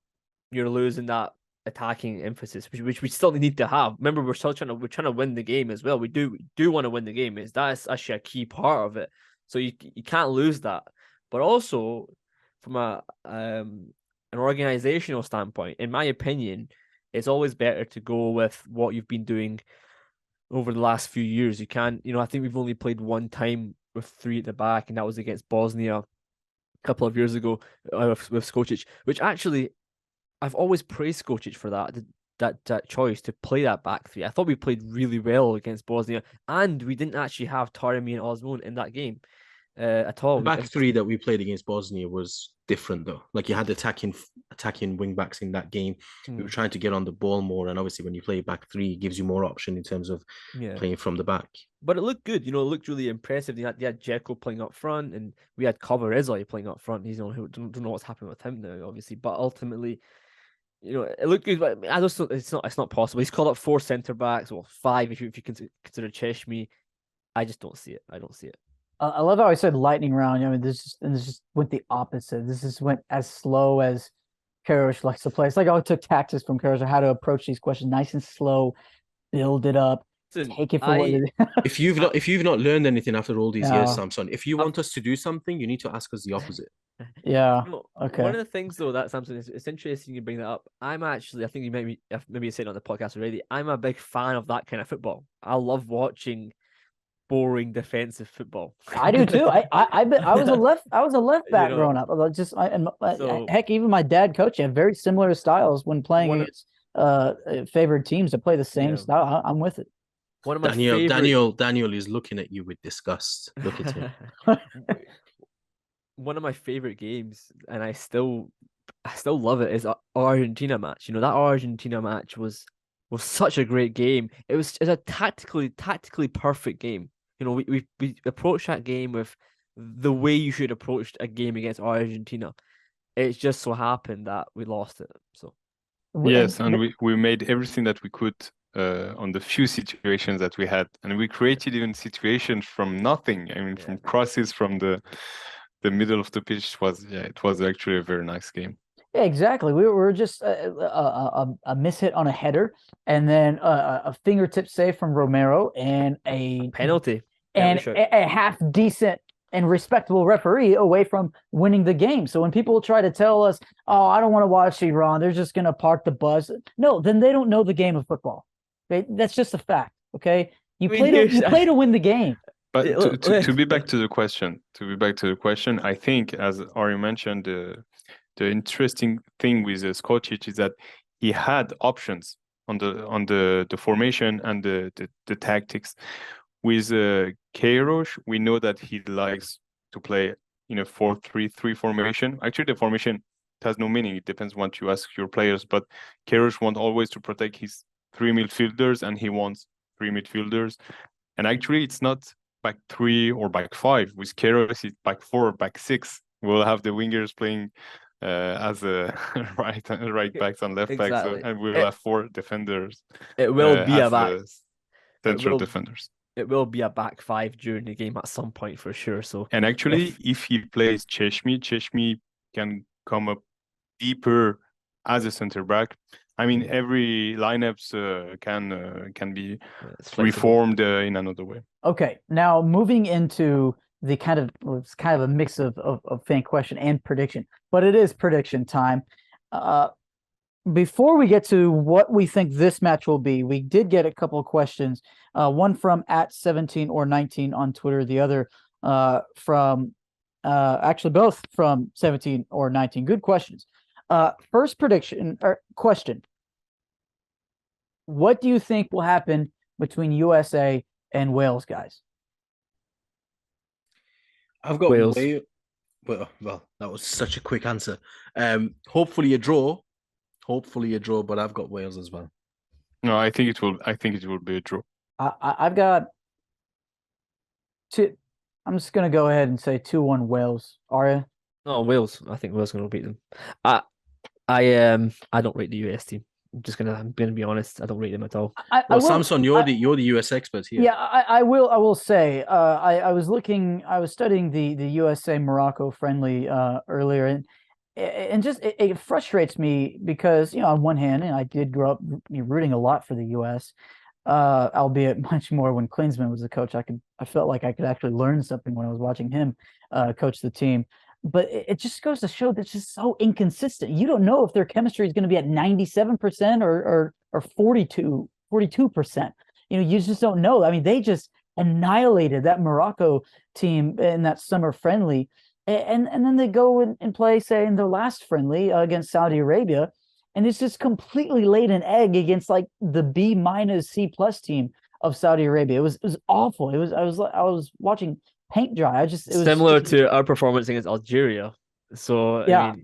losing that attacking emphasis, which we still need to have. Remember, we're trying to win the game as well. We do want to win the game. That's actually a key part of it. So you can't lose that. But also from an organizational standpoint, in my opinion, it's always better to go with what you've been doing over the last few years. You can't, I think we've only played one time with 3 at the back, and that was against Bosnia couple of years ago with Skocic, which actually I've always praised Skocic for that choice to play that back three. I thought we played really well against Bosnia, and we didn't actually have Taremi and Osman in that game at all. The back three that we played against Bosnia was different though. Like you had attacking wing backs in that game. We were trying to get on the ball more, and obviously when you play back three, it gives you more option in terms of playing from the back. But it looked good, it looked really impressive. They had Dzeko playing up front, and we had Kvaratskhelia playing up front. He's who don't know what's happening with him now, obviously. But ultimately, it looked good. But I just it's not possible. He's called up 4 centre backs, or 5 if you consider Cheshmi. I just don't see it. I don't see it. I love how I said lightning round. I mean, this just went the opposite. This just went as slow as Queiroz likes to play. It's like I took tactics from Queiroz on how to approach these questions, nice and slow, build it up, take it for what it is. If you've not learned anything after all these years, Samson, if you want us to do something, you need to ask us the opposite. Yeah. Okay. One of the things though that Samson, it's interesting you bring that up. I think you maybe you said it on the podcast already. I'm a big fan of that kind of football. I love watching boring defensive football. I do too. I was a left back growing up. Heck, even my dad coaching had very similar styles when playing against favored teams that play the same style. I'm with it. One of my Daniel is looking at you with disgust. Look at him. One of my favorite games, and I still love it, is our Argentina match. That Argentina match was such a great game. It's a tactically perfect game. We approached that game with the way you should approach a game against Argentina. It just so happened that we lost it. So yes, and we made everything that we could on the few situations that we had, and we created even situations from nothing. I mean, from crosses from the middle of the pitch. It was actually a very nice game. Yeah, exactly. We were just a mishit on a header, and then a fingertip save from Romero, and a penalty, and a half decent and respectable referee away from winning the game. So when people try to tell us, "Oh, I don't want to watch Iran," they're just going to park the bus. No, then they don't know the game of football. Okay? That's just a fact. Okay, you play to win the game. But to be back to the question, I think, as Ari mentioned, the interesting thing with Skocic is that he had options on the formation and the tactics. With Queiroz, we know that he likes to play in a 4-3-3 formation. Actually, the formation has no meaning. It depends what you ask your players. But Queiroz wants always to protect his 3 midfielders, and he wants 3 midfielders. And actually, it's not back 3 or back 5. With Queiroz, it's back 4, back 6. We'll have the wingers playing as a right backs and left backs, and we'll have 4 defenders. It will be a back central defenders. It will be a back 5 during the game at some point for sure. So, and actually, if he plays Cheshmi can come up deeper as a center back. I mean, every lineups can be reformed in another way. Okay, now moving into the kind of a mix of fan question and prediction, but it is prediction time. Before we get to what we think this match will be, we did get a couple of questions. One from @17 or 19 on Twitter, the other from actually both from 17 or 19. Good questions. First prediction or question. What do you think will happen between USA and Wales, guys? I've got Wales. Well, that was such a quick answer. Hopefully a draw, but I've got Wales as well. No, I think it will be a draw. I've got 2. I'm just gonna go ahead and say 2-1 Wales. Arya? No, Wales. I think Wales are gonna beat them. I don't rate the US team. I'm gonna be honest. I don't rate them at all. Samson, you're the US expert here. Yeah, I will say. I was studying the USA Morocco friendly earlier, and just it frustrates me because on one hand, and I did grow up rooting a lot for the US, albeit much more when Klinsmann was the coach. I felt like I could actually learn something when I was watching him coach the team. But it just goes to show that it's just so inconsistent. You don't know if their chemistry is going to be at 97% or 42%. You just don't know. I mean, they just annihilated that Morocco team in that summer friendly. And then they go and play, say, in their last friendly against Saudi Arabia, and it's just completely laid an egg against like the B minus C plus team of Saudi Arabia. It was awful. I was watching paint dry. It was similar to our performance against Algeria. So yeah,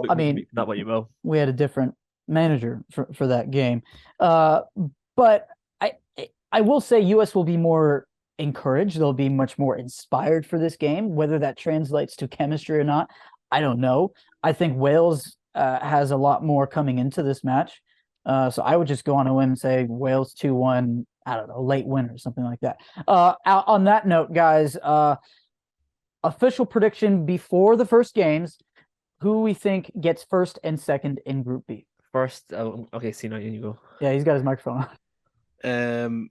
I mean, not what you will. We had a different manager for that game, but I will say US will be more encouraged. They'll be much more inspired for this game. Whether that translates to chemistry or not, I don't know. I think Wales has a lot more coming into this match, so I would just go on a whim and say Wales 2-1. I don't know, late win or something like that. On that note, guys, official prediction before the first games: who we think gets first and second in Group B. First, okay, Sina, you go. Yeah, he's got his microphone on.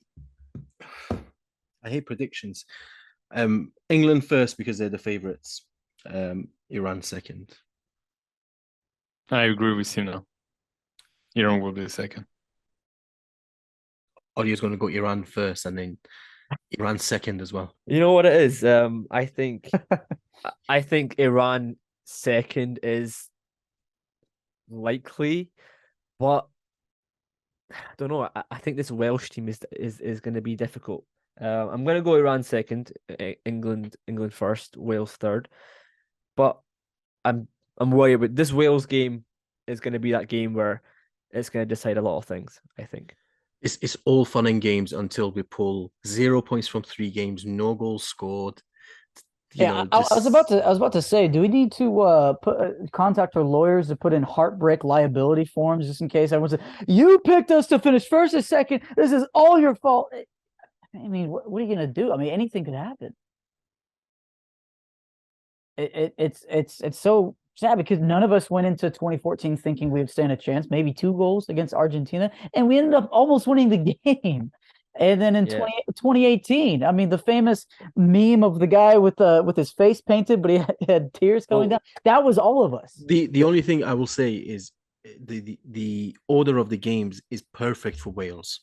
I hate predictions. England first because they're the favourites. Iran second. I agree with you now. Iran will be the second. Oliver's going to go Iran first and then Iran second as well. You know what it is? I think Iran second is likely, but I don't know. I think this Welsh team is going to be difficult. I'm going to go Iran second, England first, Wales third. But I'm worried about this Wales game. Is going to be that game where it's going to decide a lot of things, I think. It's all fun and games until we pull 0 points from 3 games, no goals scored. I was about to say, do we need to contact our lawyers to put in heartbreak liability forms just in case everyone says, you picked us to finish first and second, this is all your fault? I mean, what are you gonna do? I mean, anything could happen. It's so sad because none of us went into 2014 thinking we would stand a chance, maybe 2 goals against Argentina, and we ended up almost winning the game. And then in 2018, I mean, the famous meme of the guy with his face painted, but he had tears coming down. That was all of us. The only thing I will say is the order of the games is perfect for Wales.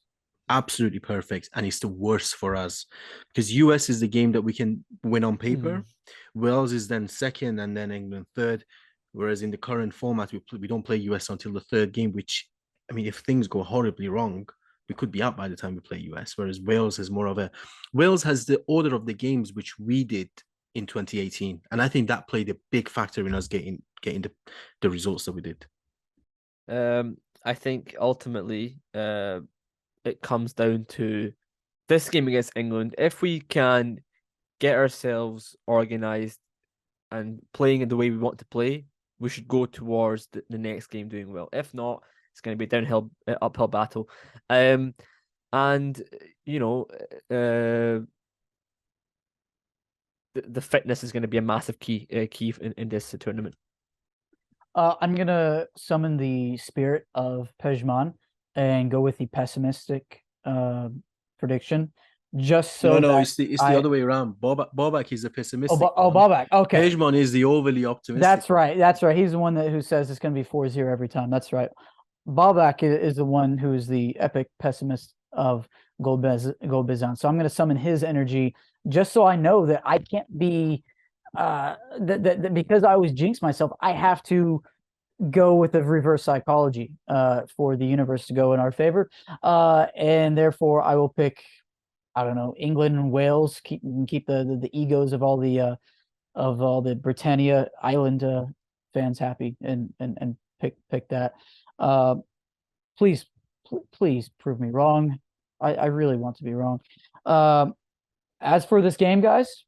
Absolutely perfect, and it's the worst for us because US is the game that we can win on paper. Wales is then second, and then England third. Whereas in the current format, we don't play US until the 3rd game. Which, I mean, if things go horribly wrong, we could be out by the time we play US. Whereas Wales has the order of the games which we did in 2018, and I think that played a big factor in us getting the results that we did. I think ultimately, it comes down to this game against England. If we can get ourselves organised and playing in the way we want to play, we should go towards the next game doing well. If not, it's going to be a uphill battle. And you know, the fitness is going to be a massive key in this tournament. I'm gonna summon the spirit of Pejman and go with the pessimistic prediction. Just so it's the other way around. Bobak is the pessimistic. Bobak. Okay. Pejman is the overly optimistic. That's right. He's the one who says it's going to be 4-0 every time. That's right. Bobak is the one who is the epic pessimist of Gol Bezan. So I'm going to summon his energy just so I know that I can't be that because I always jinx myself. I have to go with the reverse psychology for the universe to go in our favor, and therefore I will pick, I don't know, England and Wales. Keep the egos of all the Britannia Island fans happy, and pick that. Please prove me wrong. I really want to be wrong. As for this game, guys,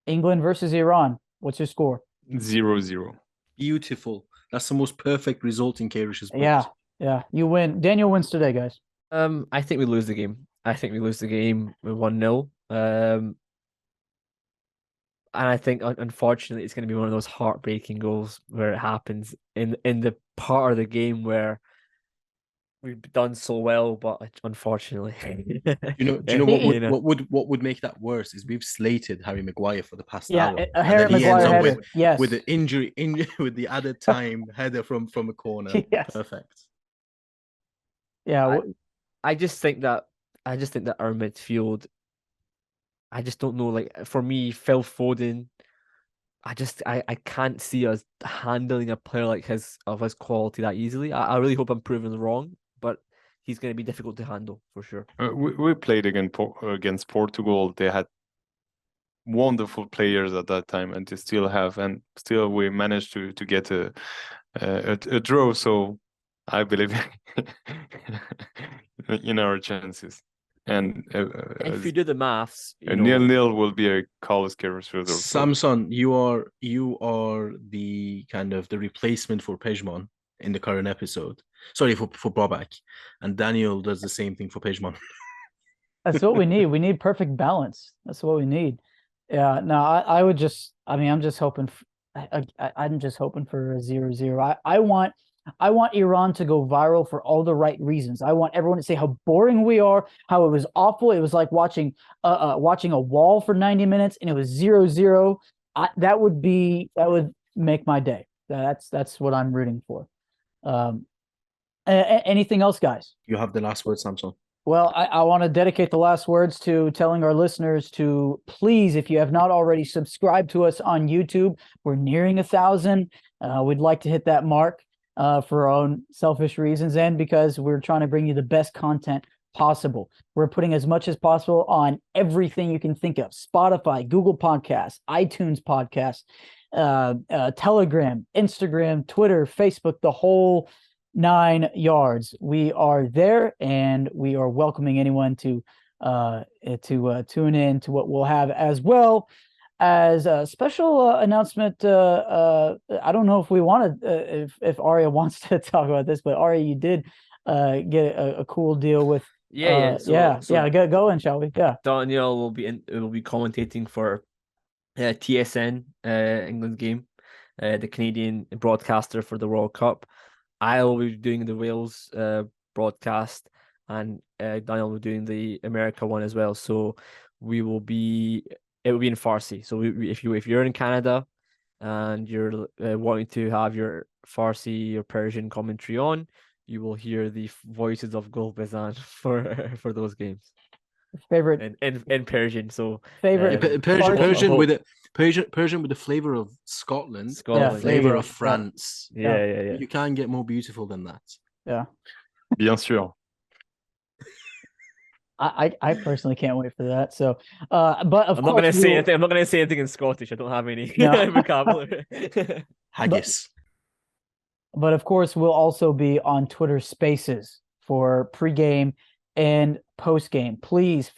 England versus Iran. What's your score? 0-0. Beautiful. That's the most perfect result in Queiroz' book. Yeah. You win. Daniel wins today, guys. I think we lose the game. I think we lose the game with 1-0. And I think, unfortunately, it's going to be one of those heartbreaking goals where it happens in the part of the game where we've done so well, but unfortunately, you know what would make that worse is we've slated Harry Maguire for the past hour. Harry Maguire header, with the injury with the added time header from a corner. Yes. Perfect. Yeah, I just think that our midfield, I just don't know. Like, for me, Phil Foden, I can't see us handling a player like his quality that easily. I really hope I'm proven wrong, but he's going to be difficult to handle for sure. We played against Portugal. They had wonderful players at that time, and they still have, and still we managed to get a draw. So I believe in our chances. And if you do the maths, a 0-0 will be a Carlos Queiroz result. Samson, you are the kind of the replacement for Pejman in the current episode. Sorry, for Bobak, and Daniel does the same thing for Pejman. That's what we need. We need perfect balance. That's what we need. Yeah. No, I'm just hoping. I'm just hoping for a 0-0. I want Iran to go viral for all the right reasons. I want everyone to say how boring we are, how it was awful. It was like watching a wall for 90 minutes, and it was 0-0. That would make my day. That's what I'm rooting for. Anything else, guys? You have the last word, Samson. Well, I want to dedicate the last words to telling our listeners to please, if you have not already, subscribe to us on YouTube. We're nearing 1,000. We'd like to hit that mark. For our own selfish reasons and because we're trying to bring you the best content possible. We're putting as much as possible on everything you can think of: Spotify, Google Podcasts, iTunes Podcasts, Telegram, Instagram, Twitter, Facebook, the whole 9 yards. We are there, and we are welcoming anyone to tune in to what we'll have, as well as a special announcement. I don't know if we wanted, if Arya wants to talk about this, but Arya, you did get a cool deal with. Go in, shall we? Yeah. Daniel will be commentating for TSN, England's game, the Canadian broadcaster for the World Cup. I will be doing the Wales broadcast, and Daniel will be doing the America one as well. So it will be in Farsi. So if you're in Canada and you're wanting to have your Farsi or Persian commentary on, you will hear the voices of Gol Bezan for those games. Favorite in Persian. So favorite Persian with the flavor of Scotland, the flavor of France. Yeah. You can't get more beautiful than that. Yeah. Bien sûr. I personally can't wait for that. So, but of course, I'm not going to say anything. I'm not going to say anything in Scottish. I don't have any vocabulary. Haggis. But of course, we'll also be on Twitter Spaces for pregame and postgame. Please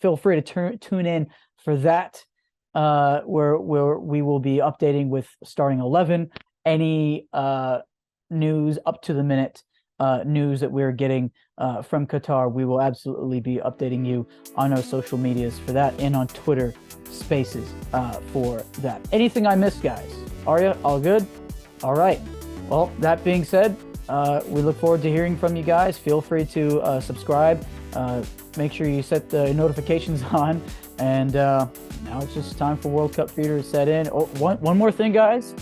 feel free to tune in for that, where we will be updating with starting 11, any news up to the minute. News that we're getting from Qatar. We will absolutely be updating you on our social medias for that, and on Twitter Spaces for that. Anything I missed, guys? Arya, all good? All right. Well, that being said, we look forward to hearing from you guys. Feel free to subscribe. Make sure you set the notifications on. And now it's just time for World Cup fever to set in. Oh, one more thing, guys.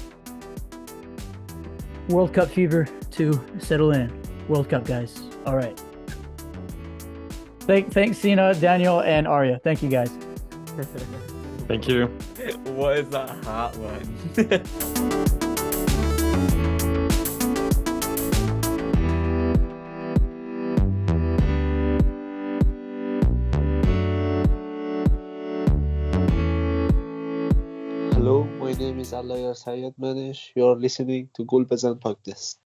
World Cup fever to settle in. World Cup, guys. All right. Thanks, Sina, Daniel, and Arya. Thank you, guys. Thank you. What is that hot one? Hello, my name is Arya Allahverdi Daniel Kayal. You're listening to Bezan podcast.